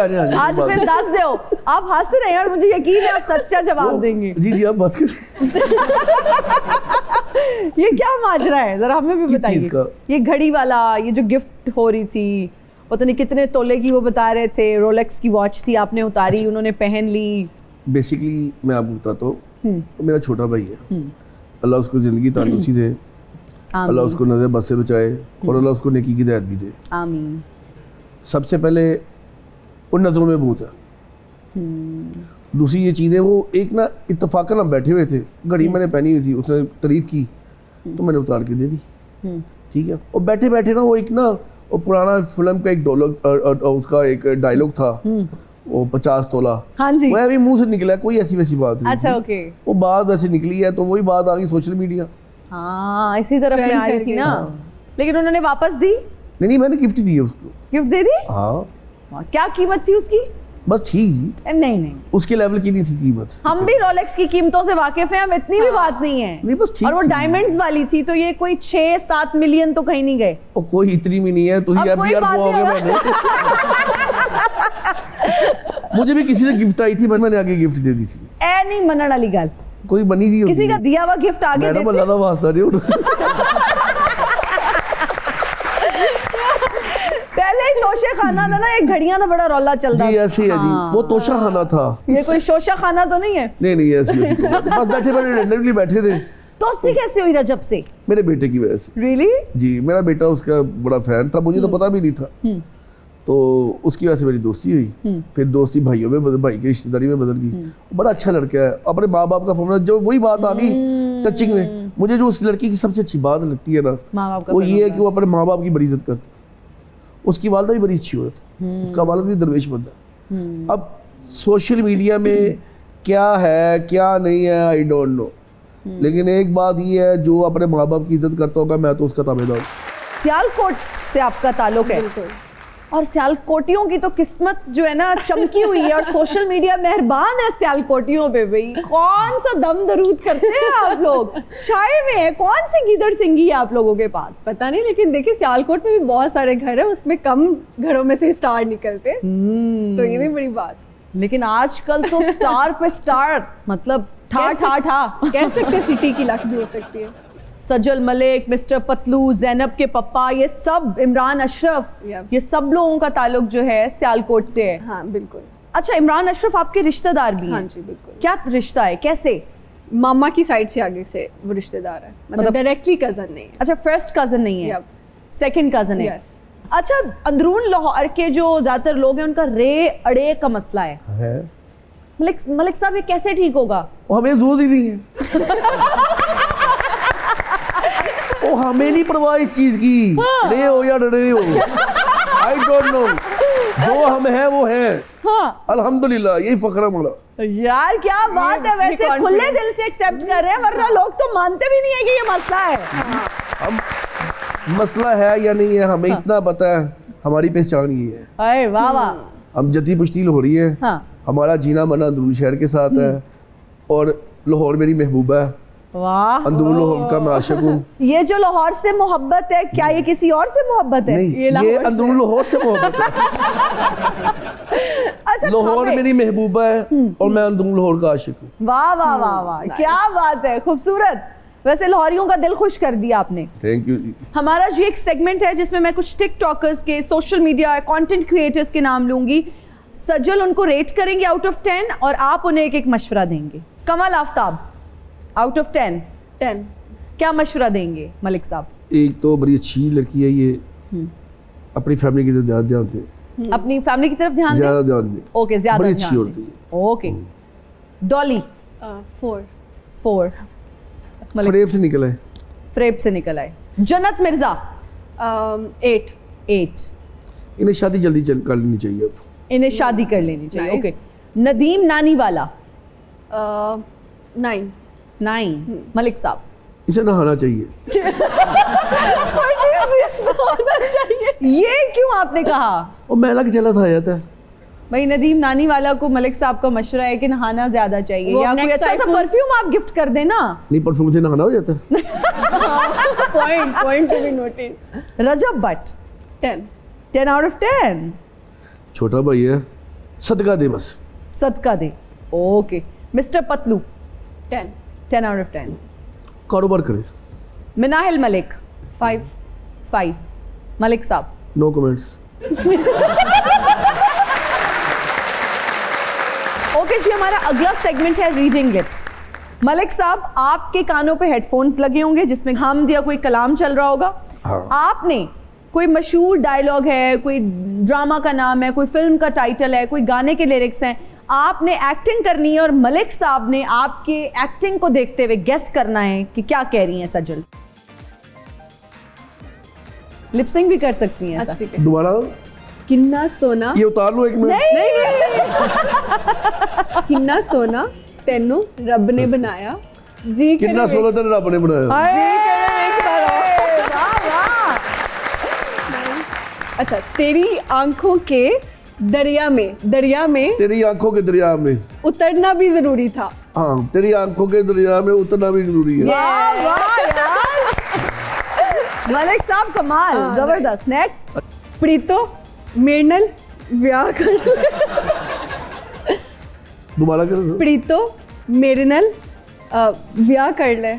[SPEAKER 1] फिर दस दो। आप हंस रहे हैं और मुझे यकीन है आप सच्चा जवाब देंगे।
[SPEAKER 3] जी आप बात करें।
[SPEAKER 1] ये क्या माजरा है, जरा हमें भी बताइए। ये घड़ी वाला, ये जो गिफ्ट हो रही थी, पता नहीं कितने तोले की वो बता रहे थे, रोलेक्स की वॉच थी, आपने उतारी, अच्छा। उन्होंने पहन ली।
[SPEAKER 3] बेसिकली मैं आपको बताता हूँ, मेरा छोटा भाई है, अल्लाह उसको जिंदगी तंदुरुस्ती दे, अल्लाह उसको नजर बद से बचाए और अल्लाह उसको नेकी की हिदायत भी दे, आमीन। सबसे पहले उन नज़रों में बहुत है। दूसरी ये चीज़ें, वो एक ना इत्तेफाकन हम बैठे हुए थे, घड़ी मैंने पहनी हुई थी, उसने तारीफ़ की तो मैंने उतार के दे दी, ठीक है। और बैठे बैठे ना वो एक ना वो पुराना फिल्म का एक उसका एक डायलॉग था, वो 50 तोला, हाँ जी, वो अभी मुंह से निकला, कोई ऐसी वैसी बात नहीं। अच्छा ओके, वो बात ऐसी निकली है तो वही बात आ गई सोशल मीडिया।
[SPEAKER 1] हाँ इसी तरफ में आ रही थी ना, लेकिन उन्होंने वापस दी?
[SPEAKER 3] नहीं मैंने गिफ्ट दी है उसको।
[SPEAKER 1] गिफ्ट दे दी?
[SPEAKER 3] हाँ।
[SPEAKER 1] क्या कीमत थी उसकी?
[SPEAKER 3] बस ठीक जी,
[SPEAKER 1] नहीं
[SPEAKER 3] उसके लेवल की नहीं थी कीमत।
[SPEAKER 1] हम भी रोलेक्स की कीमतों से वाकिफ हैं, हम इतनी भी बात नहीं है।
[SPEAKER 3] नहीं बस ठीक।
[SPEAKER 1] और वो डायमंड्स वाली थी तो ये कोई 6-7 मिलियन तो कहीं नहीं गए।
[SPEAKER 3] और कोई इतनी भी नहीं है, तो यार वो हो गया मैंने। मुझे भी किसी से गिफ्ट आई थी, मैंने आगे गिफ्ट दे दी थी।
[SPEAKER 1] ए नहीं मनण वाली गल,
[SPEAKER 3] कोई बनी थी
[SPEAKER 1] किसी का दिया हुआ गिफ्ट आगे देते।
[SPEAKER 3] मैडम ज्यादा वास्ता नहीं।
[SPEAKER 1] पहले ही तोशा खाना था ना, एक घड़ियां का बड़ा रौला चलता
[SPEAKER 3] जी, ऐसे है जी, वो तोशा खाना था। ये
[SPEAKER 1] कोई शोशा खाना तो नहीं है? नहीं
[SPEAKER 3] ऐसे बस बैठे रैंडमली बैठे थे।
[SPEAKER 1] दोस्ती कैसे हुई रजब से?
[SPEAKER 3] मेरे बेटे की वजह से।
[SPEAKER 1] रियली?
[SPEAKER 3] जी, मेरा बेटा उसका बड़ा फैन था, मुझे तो पता भी नहीं था, तो उसकी वजह से मेरी दोस्ती हुई। फिर दोस्ती भाइयों में बदल, भाई की रिश्तेदारी में बदल गई। बड़ा अच्छा लड़का है, अपने माँ बाप का फॉर्मूला, जो वही बात आ गई टचिंग में। मुझे जो उस लड़की की सबसे अच्छी बात लगती है ना, वो ये है कि वो अपने माँ बाप की बड़ी इज्जत करती। उसकी वालदा भी बड़ी अच्छी औरत, उसका वालिद भी दरवेश बंदा। अब सोशल मीडिया में क्या है क्या नहीं है आई डोंट नो, लेकिन एक बात ये है, जो अपने माँ बाप की इज्जत करता होगा मैं तो उसका ताबेदार हूँ।
[SPEAKER 1] सियालकोट से आपका ताल्लुक है, और सियालकोटियों की तो किस्मत जो है ना चमकी हुई है, और सोशल मीडिया मेहरबान है सियालकोटियों पे। भाई कौन सा दम दरूद करते हैं आप लोग, छाए में है, कौन सी गीदड़ सिंगी है आप लोगों के पास?
[SPEAKER 2] पता नहीं, लेकिन देखिए सियालकोट में भी बहुत सारे घर है, उसमें कम घरों में से स्टार निकलते, तो ये भी बड़ी बात।
[SPEAKER 1] लेकिन आजकल तो स्टार पे स्टार, मतलब ठा
[SPEAKER 2] कह सकते सिटी की लक भी हो सकती है।
[SPEAKER 1] सजल मलिक, मिस्टर पतलू, ज़ैनब के पप्पा, ये सब, इमरान अशरफ, ये सब लोगों का ताल्लुक जो है सियालकोट से है।
[SPEAKER 2] हाँ बिल्कुल।
[SPEAKER 1] अच्छा, इमरान अशरफ आपके रिश्तेदार भी हैं?
[SPEAKER 2] हाँ जी बिल्कुल।
[SPEAKER 1] क्या रिश्ता है, कैसे?
[SPEAKER 2] मामा की साइड से आगे से वो रिश्तेदार है, मतलब डायरेक्टली कजन नहीं है।
[SPEAKER 1] अच्छा, फर्स्ट कजन नहीं है,
[SPEAKER 2] Yep.
[SPEAKER 1] सेकंड कजन है।
[SPEAKER 2] Yes.
[SPEAKER 1] अच्छा, अंदरून लाहौर के जो ज्यादातर लोग हैं उनका रे अड़े का मसला है। मलिक साहब, ये कैसे ठीक होगा?
[SPEAKER 3] वो हमें जरूरत ही नहीं है। वो हमें नहीं परवाह इस चीज की, डरे हो या डरे हो, आई डोंट नो। जो हम हैं वो हैं,
[SPEAKER 1] हाँ
[SPEAKER 3] अल्हम्दुलिल्लाह, यही फख्र है हमारा।
[SPEAKER 1] यार क्या बात है, वैसे
[SPEAKER 2] confidence।
[SPEAKER 1] खुले दिल से एक्सेप्ट कर रहे हैं, वरना लोग तो मानते भी नहीं है कि ये मसला है।
[SPEAKER 3] हम मसला है या नहीं है हमें इतना पता है, हमारी पहचान ये है।
[SPEAKER 1] अरे वाह वाह।
[SPEAKER 3] हम जद्दी पुश्ती लाहौरी है,
[SPEAKER 1] हाँ
[SPEAKER 3] हमारा जीना मरना अंदरून शहर के साथ है, और लाहौर मेरी महबूबा है,
[SPEAKER 1] वाह।
[SPEAKER 3] अंदरून लाहौर का मैं आशिक हूँ।
[SPEAKER 1] ये जो लाहौर से मोहब्बत है, क्या ये किसी और से मोहब्बत है?
[SPEAKER 3] नहीं, ये अंदरून लाहौर से मोहब्बत है।
[SPEAKER 1] अच्छा,
[SPEAKER 3] लाहौर
[SPEAKER 1] खाबे।
[SPEAKER 3] मेरी महबूबा है और मैं अंदरून लाहौर का आशिक हूँ।
[SPEAKER 1] वाह वाह वाह वाह, क्या बात है, खूबसूरत। वैसे लाहौरियों का दिल खुश कर दिया आपने।
[SPEAKER 3] Thank you.
[SPEAKER 1] हमारा जी एक सेगमेंट है जिसमें मैं कुछ टिकटॉकर्स के, सोशल मीडिया कंटेंट क्रिएटर्स के नाम लूंगी। सजल उनको रेट करेंगे आउट ऑफ 10 और आप उन्हें एक एक मशवरा देंगे। कमल आफ्ताब, आउट ऑफ 10
[SPEAKER 2] 10।
[SPEAKER 1] क्या मशवरा देंगे मलिक साहब?
[SPEAKER 3] एक तो बड़ी अच्छी लड़की है ये, अपनी फैमिली की तरफ ज़्यादा ध्यान दे,
[SPEAKER 1] अपनी फैमिली की तरफ ध्यान
[SPEAKER 3] ज़्यादा
[SPEAKER 1] दें।
[SPEAKER 3] ध्यान दे।
[SPEAKER 1] ओके, ज्यादा
[SPEAKER 3] बड़ी
[SPEAKER 1] ध्यान
[SPEAKER 3] अच्छी
[SPEAKER 1] दें।
[SPEAKER 3] औरत है।
[SPEAKER 1] ओके। डॉली
[SPEAKER 2] 4।
[SPEAKER 1] 4।
[SPEAKER 3] फरेब से निकला है।
[SPEAKER 1] फ्रेब से निकल आए। जन्नत मिर्जा
[SPEAKER 2] 8।
[SPEAKER 1] 8।
[SPEAKER 3] इन्हें शादी जल्दी कर लेनी चाहिए अब।
[SPEAKER 1] इन्हें शादी कर लेनी चाहिए।
[SPEAKER 2] Nice.
[SPEAKER 1] ओके। नदीम नानी वाला
[SPEAKER 2] 9।
[SPEAKER 1] 9। मलिक साहब
[SPEAKER 3] इसे नहाना चाहिए।
[SPEAKER 1] ये क्यों आपने कहा?
[SPEAKER 3] और मैला के चला था आ जाता है।
[SPEAKER 1] भाई नदीम नानी वाला को मलिक साहब का मशवरा है कि नहाना ज्यादा चाहिए,
[SPEAKER 2] वो
[SPEAKER 1] या कोई
[SPEAKER 2] next
[SPEAKER 1] अच्छा सा
[SPEAKER 2] iPhone-
[SPEAKER 1] परफ्यूम आप गिफ्ट कर देना।
[SPEAKER 3] नहीं, परफ्यूम से नहाना हो जाता है।
[SPEAKER 2] Point to be noted.
[SPEAKER 1] Rajab Bhatt
[SPEAKER 2] 10।
[SPEAKER 1] 10 out of 10।
[SPEAKER 3] छोटा भाई है, सदका दे बस।
[SPEAKER 1] सदका दे। Okay. Mister Patlu
[SPEAKER 2] 10।
[SPEAKER 1] 10 out of 10।
[SPEAKER 3] कारोबार करे।
[SPEAKER 1] मिनाहिल मलिक
[SPEAKER 2] 5।
[SPEAKER 1] 5। मलिक साहब
[SPEAKER 3] नो कमेंट्स।
[SPEAKER 1] ओके जी, हमारा अगला सेगमेंट है रीडिंग लिप्स। मलिक साहब, आपके कानों पे हेडफोन्स लगे होंगे जिसमें हम या कोई कलाम चल रहा होगा।
[SPEAKER 3] हाँ।
[SPEAKER 1] आपने कोई मशहूर डायलॉग है, कोई ड्रामा का नाम है, कोई फिल्म का टाइटल है, कोई गाने के लिरिक्स हैं, आपने एक्टिंग करनी है और मलिक साहब ने आपके एक्टिंग को देखते हुए गेस करना है कि क्या कह रही हैं सजल। लिपसिंग भी कर सकती हैं
[SPEAKER 2] अच्छा
[SPEAKER 1] ऐसा।
[SPEAKER 2] ठीक है।
[SPEAKER 3] दोबारा
[SPEAKER 2] किन्ना सोना,
[SPEAKER 3] ये उतार लो एक मिनट।
[SPEAKER 2] किन्ना सोना तेनू रब ने बनाया जी
[SPEAKER 3] कितना
[SPEAKER 2] करे
[SPEAKER 3] सोना तेरे रब ने बनाया।
[SPEAKER 1] वाह वाह।
[SPEAKER 2] अच्छा, तेरी आंखों के दरिया में
[SPEAKER 3] तेरी आंखों के दरिया में
[SPEAKER 2] उतरना भी जरूरी था।
[SPEAKER 3] हाँ, तेरी आंखों के दरिया में उतरना भी जरूरी है।
[SPEAKER 1] वाह वाह यार, मलिक साहब कमाल, जबरदस्त। नेक्स्ट।
[SPEAKER 2] प्रीतो मेरनल व्याह कर
[SPEAKER 3] दोबारा कर।
[SPEAKER 2] प्रीतो मेरनल व्याह कर ले,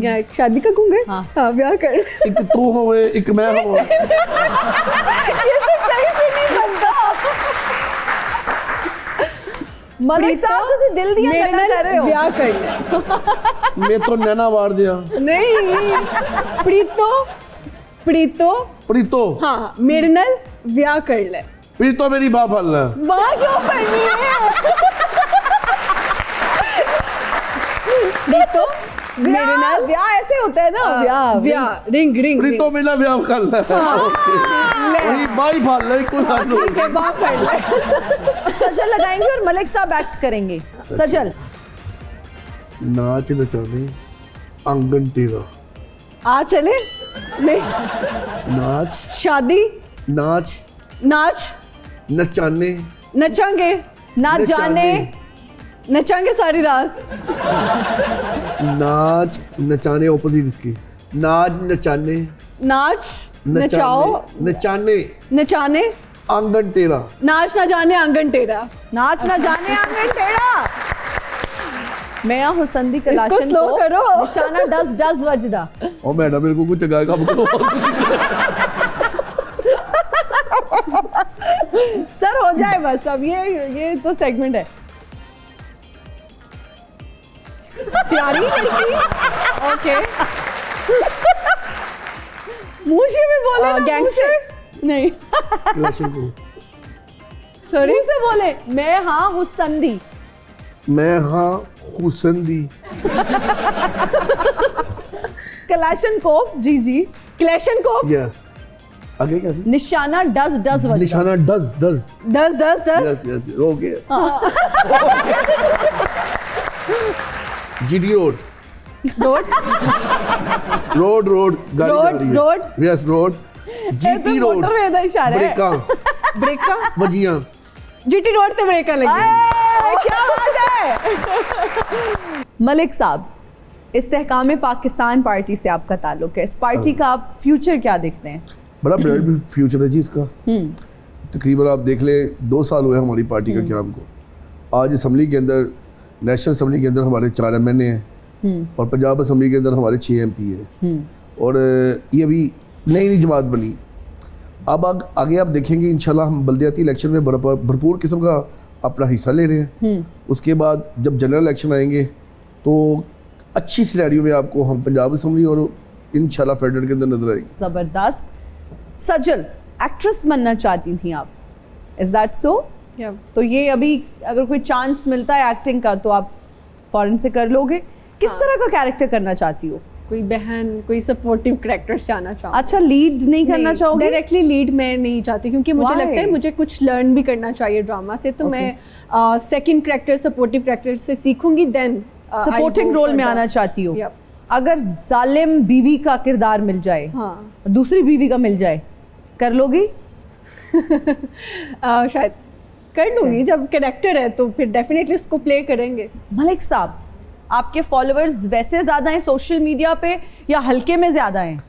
[SPEAKER 2] या शादी का कहूँगे।
[SPEAKER 1] हाँ।
[SPEAKER 2] हाँ, व्याह कर ले।
[SPEAKER 3] एक तू होवे, एक मैं होवे।
[SPEAKER 1] मलिक साहब ਤੁਸੀਂ ਦਿਲ ਦੀਆਂ ਗੱਲਾਂ ਕਰ ਰਹੇ ਹੋ।
[SPEAKER 2] व्याह कर ले।
[SPEAKER 3] मैं तो नैना वार दिया।
[SPEAKER 2] नहीं, प्रीतो प्रीतो
[SPEAKER 3] प्रीतो
[SPEAKER 2] हाँ मेरनल व्याह कर ले।
[SPEAKER 3] प्रीतो मेरी बाप हल्ला।
[SPEAKER 2] वाह क्यों करनी है? प्रीतो मेरनल
[SPEAKER 1] ब्याह ऐसे होता है ना, ब्याह
[SPEAKER 2] व्याह रिंग रिंग
[SPEAKER 3] प्रीतो मेरा ब्याह कर ले। वही बाई भाल ले कोई हाल नहीं।
[SPEAKER 2] व्याह कर ले।
[SPEAKER 1] सजल लगाएंगे और मलिक साहब एक्ट करेंगे। सजल
[SPEAKER 3] नाच नचाने आंगन तेरा।
[SPEAKER 2] आ चले नहीं,
[SPEAKER 3] नाच
[SPEAKER 2] शादी
[SPEAKER 3] नाच
[SPEAKER 2] नाच
[SPEAKER 3] नचाने
[SPEAKER 2] नचांगे
[SPEAKER 1] ना जाने
[SPEAKER 2] नचांगे सारी रात।
[SPEAKER 3] नाच नचाने ऑपोजिट इसकी। नाच नचाने
[SPEAKER 2] नाच नचाओ
[SPEAKER 3] नचाने
[SPEAKER 2] नचाने
[SPEAKER 3] आंगन तेरा।
[SPEAKER 2] नाच ना जाने आंगन टेढ़ा।
[SPEAKER 1] नाच ना जाने आंगन टेढ़ा। मैं हुसंदी
[SPEAKER 2] इसको
[SPEAKER 1] कलाशन
[SPEAKER 2] slow
[SPEAKER 1] को
[SPEAKER 2] करो।
[SPEAKER 1] निशाना डज वजदा।
[SPEAKER 3] और मैडम मेरे को कुछ जगह काम करो।
[SPEAKER 2] सर हो जाए बस, अब ये तो सेगमेंट है। प्यारी लड़की, ओके।
[SPEAKER 1] मुझे भी बोले ना,
[SPEAKER 2] गैंगस्टर नहीं,
[SPEAKER 3] क्लैशन को
[SPEAKER 2] सॉरी
[SPEAKER 1] मुझे से बोले मैं हाँ हुसंदी।
[SPEAKER 3] मैं हाँ हुसंदी।
[SPEAKER 1] कलाशनकोफ, जी जी।
[SPEAKER 2] क्लैशनकोफ,
[SPEAKER 3] यस, आगे क्या थी?
[SPEAKER 1] निशाना डज
[SPEAKER 3] निशाना does does
[SPEAKER 2] does
[SPEAKER 3] yes yes, okay. GT road road गाड़ी जा रही है।
[SPEAKER 2] Road.
[SPEAKER 3] Yes road, GT road,
[SPEAKER 1] motorway का इशारा है।
[SPEAKER 3] ब्रेका वजियां।
[SPEAKER 2] जीटी रोड पे ब्रेक लगी।
[SPEAKER 1] क्या बात है। मलिक साहब, इस्तेहकाम पाकिस्तान पार्टी से आपका ताल्लुक है, इस पार्टी का आप फ्यूचर क्या देखते हैं?
[SPEAKER 3] बड़ा ब्राइट फ्यूचर है जी इसका। तकरीबन आप देख ले 2 साल हुए हमारी पार्टी का क्याम को। आज असम्बली के अंदर, नेशनल असम्बली के अंदर हमारे 4 MNA हैं और पंजाब असम्बली के अंदर हमारे 6 MP हैं और ये अभी नई जमात बनी। अब आगे आप देखेंगे इंशाल्लाह हम बल्दियाती इलेक्शन में भरपूर किस्म का अपना हिस्सा ले रहे हैं। उसके बाद जब जनरल इलेक्शन आएंगे तो अच्छी सिनेरियो में आपको हम पंजाब असम्बली और इंशाल्लाह फेडरल के अंदर नजर आएंगे।
[SPEAKER 1] जबरदस्त। सजल, एक्ट्रेस बनना चाहती थी आप, इज दैट सो? तो ये अभी अगर कोई चांस मिलता है एक्टिंग का तो आप फौरन से कर लोगे? किस तरह का कैरेक्टर करना चाहती हो?
[SPEAKER 2] कोई बहन, कोई सपोर्टिव कैरेक्टर से आना चाहूँ।
[SPEAKER 1] अच्छा, लीड नहीं करना चाहोगे?
[SPEAKER 2] डायरेक्टली लीड मैं नहीं चाहती क्योंकि मुझे
[SPEAKER 1] Why?
[SPEAKER 2] लगता है मुझे कुछ लर्न भी करना चाहिए ड्रामा से, तो मैं सेकंड कैरेक्टर, सपोर्टिव कैरेक्टर से सीखूंगी, देन
[SPEAKER 1] सपोर्टिंग रोल में आना चाहती हो?
[SPEAKER 2] Yep.
[SPEAKER 1] अगर जालिम बीवी का किरदार मिल जाए,
[SPEAKER 2] हाँ।
[SPEAKER 1] दूसरी बीवी का मिल जाए, कर लोगी?
[SPEAKER 2] शायद कर लूंगी, जब कैरेक्टर है तो फिर डेफिनेटली उसको प्ले करेंगे।
[SPEAKER 1] मलिक साहब, आपके फॉलोअर्स वैसे ज्यादा हैं सोशल मीडिया पे या हल्के में ज्यादा हैं?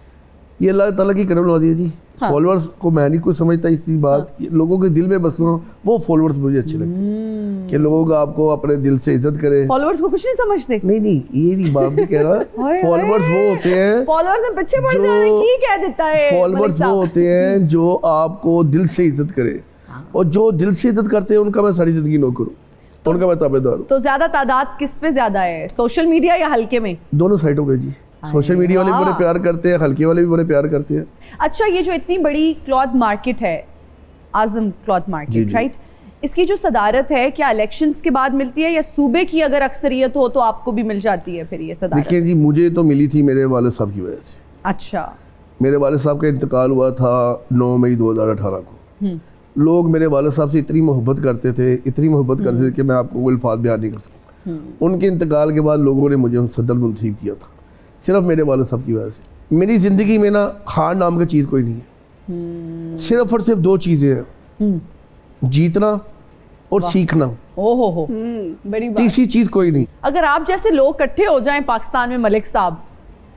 [SPEAKER 3] ये अल्लाह ताला की करम वादी है जी। फॉलोअर्स को मैं नहीं कुछ समझता इतनी बात, ये लोगों के दिल में बसना, वो फॉलोअर्स मुझे अच्छे लगते हैं कि लोग आपको अपने दिल से इज्जत करें।
[SPEAKER 1] फॉलोअर्स को कुछ नहीं समझते?
[SPEAKER 3] नहीं, ये नहीं बात भी कह रहा। फॉलोअर्स वो होते हैं,
[SPEAKER 1] फॉलोअर्स में पीछे पड़
[SPEAKER 3] जो-
[SPEAKER 1] जाने की कह देता है।
[SPEAKER 3] फॉलोअर्स वो होते हैं जो आपको दिल से इज्जत करे, और जो दिल से इज्जत करते हैं उनका मैं सारी जिंदगी नौकर हूँ, उनका मैं ताबेदार हूँ।
[SPEAKER 1] तो ज्यादा तादाद किस पे ज्यादा है, सोशल मीडिया या हल्के में?
[SPEAKER 3] दोनों साइड हो गए जी। सोशल मीडिया वाले भी बड़े प्यार करते हैं, हल्के वाले भी बड़े प्यार करते हैं।
[SPEAKER 1] अच्छा, ये जो इतनी बड़ी क्लॉथ मार्केट है, आजम क्लॉथ
[SPEAKER 3] जी,
[SPEAKER 1] मार्केट,
[SPEAKER 3] जी।
[SPEAKER 1] राइट, इसकी जो सदारत है क्या इलेक्शंस के बाद मिलती है या सूबे की अगर अक्सरियत हो तो आपको भी मिल जाती है फिर ये सदारत?
[SPEAKER 3] देखिए जी, मुझे तो मिली थी मेरे वालिद साहब की वजह से।
[SPEAKER 1] अच्छा।
[SPEAKER 3] मेरे वालिद साहब का इंतकाल हुआ था 9 मई 2018 को। लोग मेरे वालिद साहब से इतनी मोहब्बत करते थे, इतनी मोहब्बत करते थे कि मैं आपको वो अल्फाज बयान नहीं कर सकता। उनके इंतकाल के बाद लोगों ने मुझे सदर मुंतखब किया था, सिर्फ मेरे वालिद साहब की वजह से। मेरी ज़िंदगी में ना हार नाम का चीज़ कोई नहीं है। सिर्फ और सिर्फ 2 चीज़ें हैं, जीतना और सीखना।
[SPEAKER 1] ओहो हो,
[SPEAKER 2] बड़ी बात।
[SPEAKER 3] तीसरी चीज़ कोई नहीं।
[SPEAKER 1] अगर आप जैसे लोग इकट्ठे हो जाएं पाकिस्तान में मलिक साहब,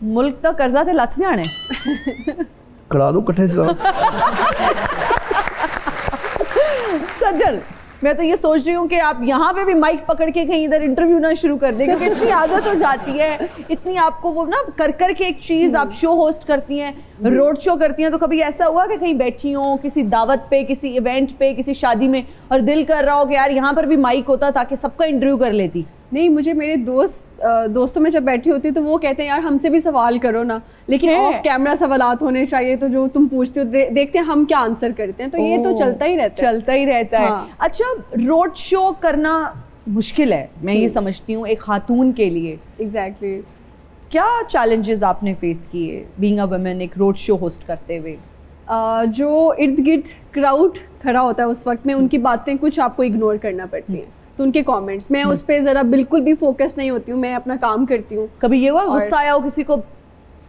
[SPEAKER 1] मुल्क का कर्जा थे लथ जाने।
[SPEAKER 3] करा दो कट्ठे जनाब।
[SPEAKER 1] सज्जल, मैं तो ये सोच रही हूँ कि आप यहाँ पे भी माइक पकड़ के कहीं इधर इंटरव्यू ना शुरू कर दें, क्योंकि इतनी आदत हो जाती है, इतनी आपको वो ना कर के एक चीज़ आप शो होस्ट करती हैं, रोड शो करती हैं, तो कभी ऐसा हुआ कि कहीं बैठी हो किसी दावत पे, किसी इवेंट पे, किसी शादी में और दिल कर रहा हो कि यार यहाँ पर भी माइक होता ताकि सबका इंटरव्यू कर लेती?
[SPEAKER 2] नहीं, मुझे मेरे दोस्तों में जब बैठी होती तो वो कहते हैं यार हमसे भी सवाल करो ना, लेकिन ऑफ कैमरा सवालात होने चाहिए, तो जो तुम पूछते हो देखते हैं हम क्या आंसर करते हैं, तो ये तो चलता ही रहता है।
[SPEAKER 1] हाँ। अच्छा, रोड शो करना मुश्किल है, मैं ये समझती हूँ एक खातून के लिए।
[SPEAKER 2] एग्जैक्टली।
[SPEAKER 1] क्या चैलेंजेस आपने फेस किए बीइंग अ वुमेन एक रोड शो होस्ट करते हुए?
[SPEAKER 2] जो इर्द गिर्द क्राउड खड़ा होता है उस वक्त में, उनकी बातें कुछ आपको इग्नोर करना पड़ती हैं, तो उनके कमेंट्स मैं उस पर ज़रा बिल्कुल भी फोकस नहीं होती हूँ, मैं अपना काम करती हूँ।
[SPEAKER 1] कभी ये हुआ गुस्सा आया हो किसी को?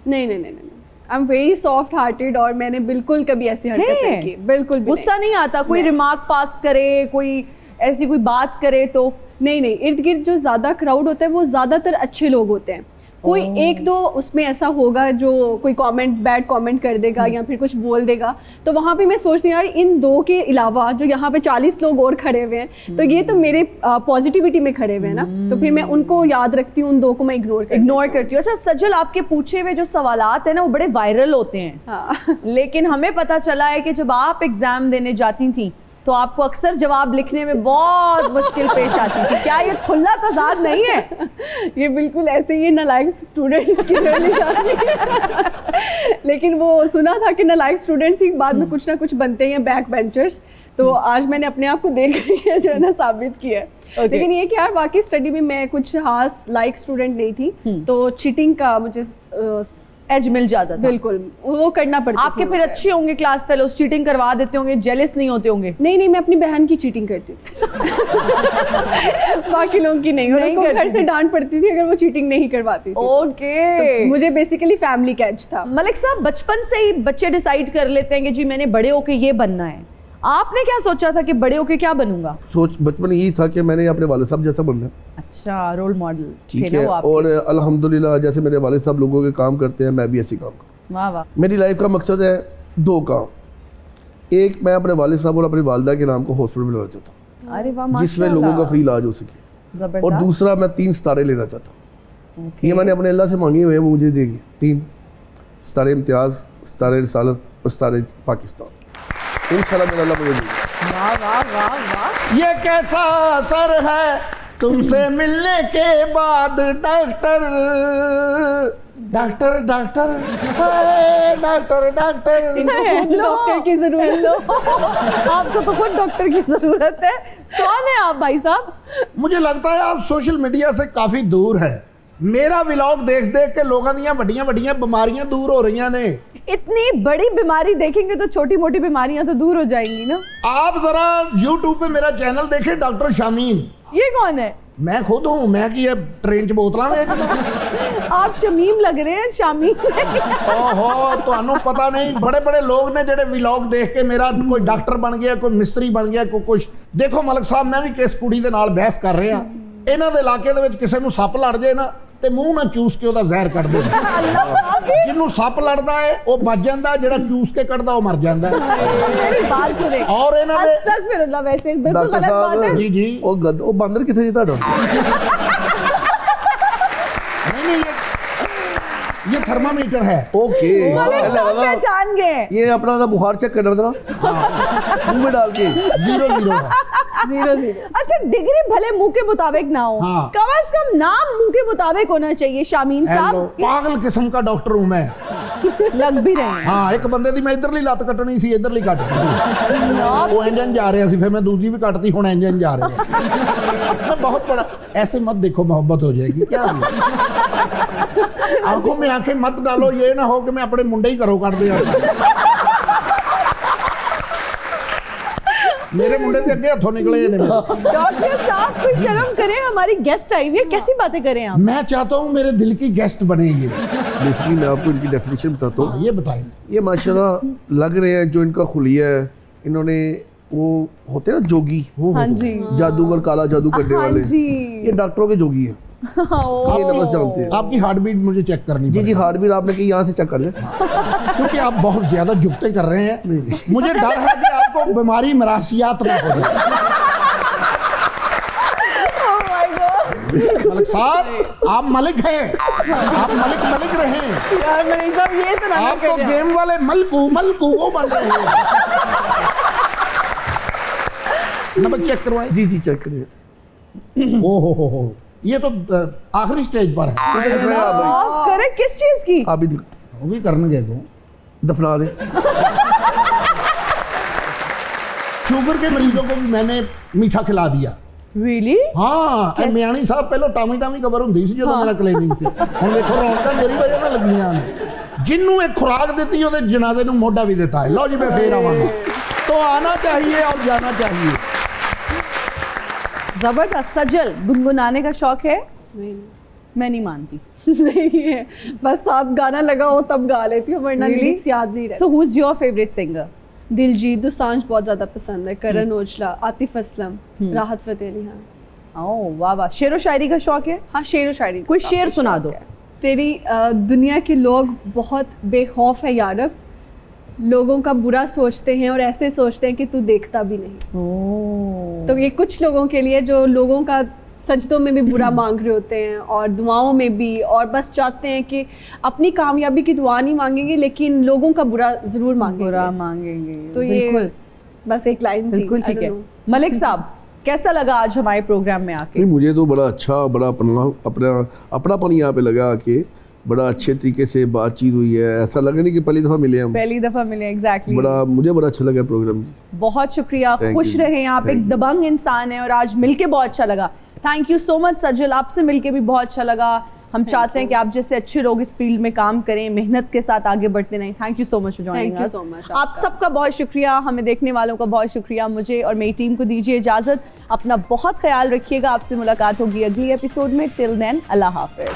[SPEAKER 2] नहीं, I am very soft hearted और मैंने बिल्कुल कभी ऐसी हरकत नहीं की, बिल्कुल भी
[SPEAKER 1] गुस्सा नहीं आता? कोई रिमार्क पास करे, कोई ऐसी कोई बात करे तो?
[SPEAKER 2] नहीं, इर्द गिर्द जो ज़्यादा क्राउड होता है वो ज़्यादातर अच्छे लोग होते हैं। कोई एक दो उसमें ऐसा होगा जो कोई कमेंट, बैड कमेंट कर देगा या फिर कुछ बोल देगा, तो वहाँ पे मैं सोचती हूँ यार इन 2 के अलावा जो यहाँ पे 40 लोग और खड़े हुए हैं, तो ये तो मेरे पॉजिटिविटी में खड़े हुए हैं ना, तो फिर मैं उनको याद रखती हूँ, उन 2 को मैं इग्नोर
[SPEAKER 1] करती हूँ। अच्छा सज्जल, आपके पूछे हुए जो सवालात हैं ना वो बड़े वायरल होते हैं।
[SPEAKER 2] हाँ।
[SPEAKER 1] लेकिन हमें पता चला है कि जब आप एग्जाम देने जाती थी तो आपको अक्सर जवाब लिखने में बहुत मुश्किल पेश आती थी। क्या ये खुला तजाद नहीं है?
[SPEAKER 2] ये बिल्कुल ऐसे ही नालायक स्टूडेंट्स की जो निशानी है। लेकिन वो सुना था कि नालायक स्टूडेंट्स ही बाद में कुछ ना कुछ बनते हैं बैक बेंचर्स, तो आज मैंने अपने आप को देख के जो है ना साबित किया है। लेकिन ये कि यार वाकई स्टडी में मैं कुछ खास लाइक स्टूडेंट नहीं थी, तो चीटिंग का मुझे
[SPEAKER 1] एज मिल जाता था।
[SPEAKER 2] बिल्कुल वो करना पड़ता।
[SPEAKER 1] आपके फिर अच्छे होंगे क्लास फेलोज, चीटिंग करवा देते होंगे, जेलस नहीं होते होंगे?
[SPEAKER 2] नहीं, मैं अपनी बहन की चीटिंग करती थी। बाकी लोगों की नहीं, उसको घर से डांट पड़ती थी अगर वो चीटिंग नहीं करवाती थी।
[SPEAKER 1] ओके।
[SPEAKER 2] तो मुझे बेसिकली फैमिली कैच था।
[SPEAKER 1] मलिक साहब, बचपन से ही बच्चे डिसाइड कर लेते हैं कि जी मैंने बड़े होके ये बनना है। आपने क्या सोचा था कि बड़े होके क्या बनूंगा?
[SPEAKER 3] सोच बचपन यही था कि मैंने अपने वाले साहब जैसा बनना है।
[SPEAKER 1] अच्छा, रोल मॉडल
[SPEAKER 3] ठीक है। और अल्हम्दुलिल्लाह जैसे मेरे वाले साहब लोगों के काम करते हैं, मैं भी ऐसे काम करता।
[SPEAKER 1] वाह वाह।
[SPEAKER 3] मेरी लाइफ का मकसद है 2 काम। एक, मैं अपने वाले साहब और अपनी वालदा के नाम को हॉस्पिटल बनाना चाहता हूँ
[SPEAKER 1] अरे वाह,
[SPEAKER 3] जिसमें लोगों का फ्री इलाज हो सके।
[SPEAKER 1] जबरदस्त।
[SPEAKER 3] और दूसरा, मैं 3 सितारे लेना चाहता हूँ। ये मैंने अपने अल्लाह से मांगे हुए हैं, वो मुझे देंगे। 3 सितारे इम्तियाज, सितारे रिसालत और सितारे पाकिस्तान। इंशाल्लाह मेरा अल्लाह मुझे देगा।
[SPEAKER 1] वाह वाह वाह वाह।
[SPEAKER 4] ये कैसा असर है तुमसे मिलने के बाद doctor doctor doctor doctor doctor.
[SPEAKER 2] Doctor की जरूरत।
[SPEAKER 1] आपको तो खुद डॉक्टर की जरूरत है। कौन है आप भाई साहब?
[SPEAKER 4] मुझे लगता है आप सोशल मीडिया से काफी दूर है। मेरा व्लॉग देख देख के लोगों ਦੀਆਂ ਵੱਡੀਆਂ ਵੱਡੀਆਂ ਬਿਮਾਰੀਆਂ दूर हो रही ने।
[SPEAKER 1] इतनी बड़ी बीमारी देखेंगे तो छोटी मोटी बीमारियां तो दूर हो जाएंगी ना।
[SPEAKER 4] आप जरा YouTube पे मेरा चैनल देखें, डॉक्टर शामीन।
[SPEAKER 1] ये कौन है?
[SPEAKER 4] मैं खुद हूँ। मैं की ट्रेन च बोतल
[SPEAKER 1] आप शमीम लग रहे हैं, शामीम।
[SPEAKER 4] ओहो, ਤੁਹਾਨੂੰ पता नहीं, बड़े बड़े लोग ने ਜਿਹੜੇ व्लॉग देख के मेरा कोई डॉक्टर बन गया, कोई मिस्त्री बन गया, कोई कुछ। देखो मलिक साहब, मैं भी किस कुड़ी ਦੇ ਨਾਲ ਬਹਿਸ ਕਰ ਰਿਹਾ। ਇਹਨਾਂ ਦੇ ਇਲਾਕੇ ਦੇ ਵਿੱਚ ਕਿਸੇ ਨੂੰ ਸੱਪ ਲੜ ਜੇ ਨਾ ਤੇ ਮੂੰਹ ਨਾਲ ਚੂਸ ਕੇ ਉਹਦਾ ਜ਼ਹਿਰ ਕੱਢ ਦੇ। ਜਿਹਨੂੰ ਸੱਪ ਲੜਦਾ ਹੈ ਉਹ ਬਚ ਜਾਂਦਾ, ਜਿਹੜਾ ਚੂਸ ਕੇ ਕੱਢਦਾ ਉਹ ਮਰ ਜਾਂਦਾ ਹੈ।
[SPEAKER 1] मेरी बात सुने।
[SPEAKER 4] और ਇਹਨਾਂ ਦੇ
[SPEAKER 1] अस्तगफिरुल्लाह, वैसे बिल्कुल
[SPEAKER 3] डॉक्टर
[SPEAKER 1] गलत बात है।
[SPEAKER 3] साहब
[SPEAKER 4] जी
[SPEAKER 3] ਉਹ ਬਾਂਦਰ ਕਿੱਥੇ ਜੀ ਤੁਹਾਡਾ?
[SPEAKER 4] नहीं, ये थर्मामीटर है।
[SPEAKER 3] ओके,
[SPEAKER 1] मलिक साहब पहचान गए।
[SPEAKER 3] ये अपना ना बुखार चेक करना जरा मुंह में डाल के।
[SPEAKER 4] 0 है।
[SPEAKER 2] 0
[SPEAKER 1] अच्छा, डिग्री भले मुंह के मुताबिक ना हो,
[SPEAKER 4] हाँ।
[SPEAKER 1] कम से कम नाम मुंह के मुताबिक होना चाहिए। शामीम
[SPEAKER 4] हेलो,
[SPEAKER 1] साहब
[SPEAKER 4] पागल किस्म का डॉक्टर हूँ मैं।
[SPEAKER 1] लग भी रहे हैं।
[SPEAKER 4] हाँ, एक बंदे दी मैं इधरली लत्त कटनी सी, इधरली कट दी। वो इंजन जा रहा सी, फिर मैं दूसरी भी कटती, हुण इंजन जा रहा है। मैं बहुत बड़ा, ऐसे मत देखो, मोहब्बत हो जाएगी। क्या आंखों में आंखें मत डालो, ये ना हो कि मैं अपने मुंडे ही घरों कट दिया। मेरे मुंडे से अगे हथों निकले ने।
[SPEAKER 1] डॉक्टर साहब कोई शर्म करें, हमारी गेस्ट आई हुई है, कैसी बातें करें आप?
[SPEAKER 4] मैं चाहता हूँ मेरे दिल की गेस्ट बने ये।
[SPEAKER 3] बेसिकली मैं आपको इनकी डेफिनेशन बताता हूँ।
[SPEAKER 4] ये बताएं।
[SPEAKER 3] ये माशाल्लाह लग रहे हैं, जो इनका खुलिया है, इन्होंने वो होते हैं ना जोगी,
[SPEAKER 1] हाँ जी,
[SPEAKER 3] जादूगर, काला जादू करने
[SPEAKER 1] हाँ
[SPEAKER 3] वाले,
[SPEAKER 1] जी।
[SPEAKER 3] ये डॉक्टरों के जोगी हैं। ये नमस जानते हैं।
[SPEAKER 4] आपकी हार्ट बीट मुझे चेक करनी
[SPEAKER 3] जी
[SPEAKER 4] पड़ेगी।
[SPEAKER 3] हार्ट बीट आपने की यहाँ से चेक कर लें,
[SPEAKER 4] क्योंकि आप बहुत ज्यादा झुकते कर रहे हैं। मुझे डर है कि आपको बीमारी मरासियात ना हो जाए। मलिक साहब, आप मलिक हैं, आप मलिक रहे।
[SPEAKER 1] यार मलिक साहब, ये तो ना
[SPEAKER 4] आप तो गेम वाले मलकू वो बन रहे हैं। नंबर चेक करवाएं।
[SPEAKER 3] जी चेक करिए।
[SPEAKER 4] ओहो, ये तो आखिरी स्टेज पर है।
[SPEAKER 1] माफ करें, किस चीज की?
[SPEAKER 3] आप भी
[SPEAKER 4] वो भी करने दो,
[SPEAKER 3] दफना दे।
[SPEAKER 4] शुगर के मरीजों को भी मैंने मीठा खिला दिया।
[SPEAKER 1] Really?
[SPEAKER 4] हाँ, मियाणी साहब पहले टामी खबर होंदी सी ਜਦੋਂ ਮੇਰਾ ਕਲੀਨਿਕ ਸੀ। ਹੁਣ ਵੇਖੋ ਰੌਣਕਾਂ ਮੇਰੀ ਵਜ੍ਹਾ ਨਾਲ ਲੱਗੀਆਂ ਨੇ। ਜਿੰਨੂੰ एक खुराक देती ਉਹਦੇ जनाजे ਨੂੰ ਮੋਢਾ भी देता है। लो जी, मैं फिर आवांगा। तो आना चाहिए और जाना चाहिए।
[SPEAKER 1] जबरदस्त। सजल, गुनगुनाने का शौक है?
[SPEAKER 2] नहीं
[SPEAKER 1] मैं नहीं मानती।
[SPEAKER 2] नहीं है, बस आप गाना लगाओ तब गा लेती हूँ, वरना
[SPEAKER 1] Really?
[SPEAKER 2] लिरिक्स याद नहीं रहती।
[SPEAKER 1] So who's your favorite singer?
[SPEAKER 2] Diljit Dosanjh बहुत ज्यादा पसंद है, करण औजला, आतिफ असलम, राहत फतेह अली खान।
[SPEAKER 1] ओह वाह वाह। शेरो शायरी का शौक है?
[SPEAKER 2] हाँ, शेर व शायरी
[SPEAKER 1] कोई
[SPEAKER 2] काफी
[SPEAKER 1] शेर सुना
[SPEAKER 2] शौक
[SPEAKER 1] दो।
[SPEAKER 2] है। तेरी दुनिया के लोग बहुत बेखौफ है यारब, लोगों का बुरा सोचते हैं और ऐसे सोचते हैं कि तू देखता भी नहीं।
[SPEAKER 1] ओह,
[SPEAKER 2] तो ये कुछ लोगों के लिए जो लोगों का सजदों में भी बुरा मांग रहे होते हैं और दुआओं में भी, और बस चाहते हैं कि अपनी कामयाबी की दुआ नहीं मांगेंगे लेकिन लोगों का बुरा जरूर मांगेंगे।
[SPEAKER 1] बुरा मांगेंगे।
[SPEAKER 2] तो
[SPEAKER 1] बिल्कुल।
[SPEAKER 2] ये बस एक लाइन थी,
[SPEAKER 1] बिल्कुल
[SPEAKER 2] I
[SPEAKER 1] ठीक
[SPEAKER 2] don't
[SPEAKER 1] है।
[SPEAKER 2] know.
[SPEAKER 1] मलिक साहब कैसा लगा आज हमारे प्रोग्राम में आके?
[SPEAKER 3] नहीं, मुझे तो बड़ा अच्छा, बड़ा अपनापन यहाँ पे लगा आके, बड़ा अच्छे तरीके से बातचीत हुई है। ऐसा लगा नहीं कि पहली दफ़ा मिले हम,
[SPEAKER 1] पहली दफा मिले। एग्जैक्टली
[SPEAKER 3] मुझे बड़ा अच्छा लगा प्रोग्राम जी।
[SPEAKER 1] बहुत शुक्रिया,
[SPEAKER 3] Thank
[SPEAKER 1] खुश
[SPEAKER 3] you.
[SPEAKER 1] रहे आप,
[SPEAKER 3] Thank
[SPEAKER 1] एक
[SPEAKER 3] you.
[SPEAKER 1] दबंग इंसान है और आज मिलके बहुत अच्छा लगा। थैंक यू सो मच सजल, आपसे मिलके भी बहुत अच्छा लगा। हम चाहते हैं कि आप जैसे अच्छे लोग इस फील्ड में काम करें, मेहनत के साथ आगे बढ़ते रहें। Thank you so much for joining
[SPEAKER 2] Thank you
[SPEAKER 1] us.
[SPEAKER 2] so much
[SPEAKER 1] आप
[SPEAKER 2] आपका।
[SPEAKER 1] सबका बहुत शुक्रिया, हमें देखने वालों का बहुत शुक्रिया। मुझे और मेरी टीम को दीजिए इजाजत, अपना बहुत ख्याल रखिएगा। आपसे मुलाकात होगी अगली एपिसोड में। टिल देन अल्लाह हाफिज।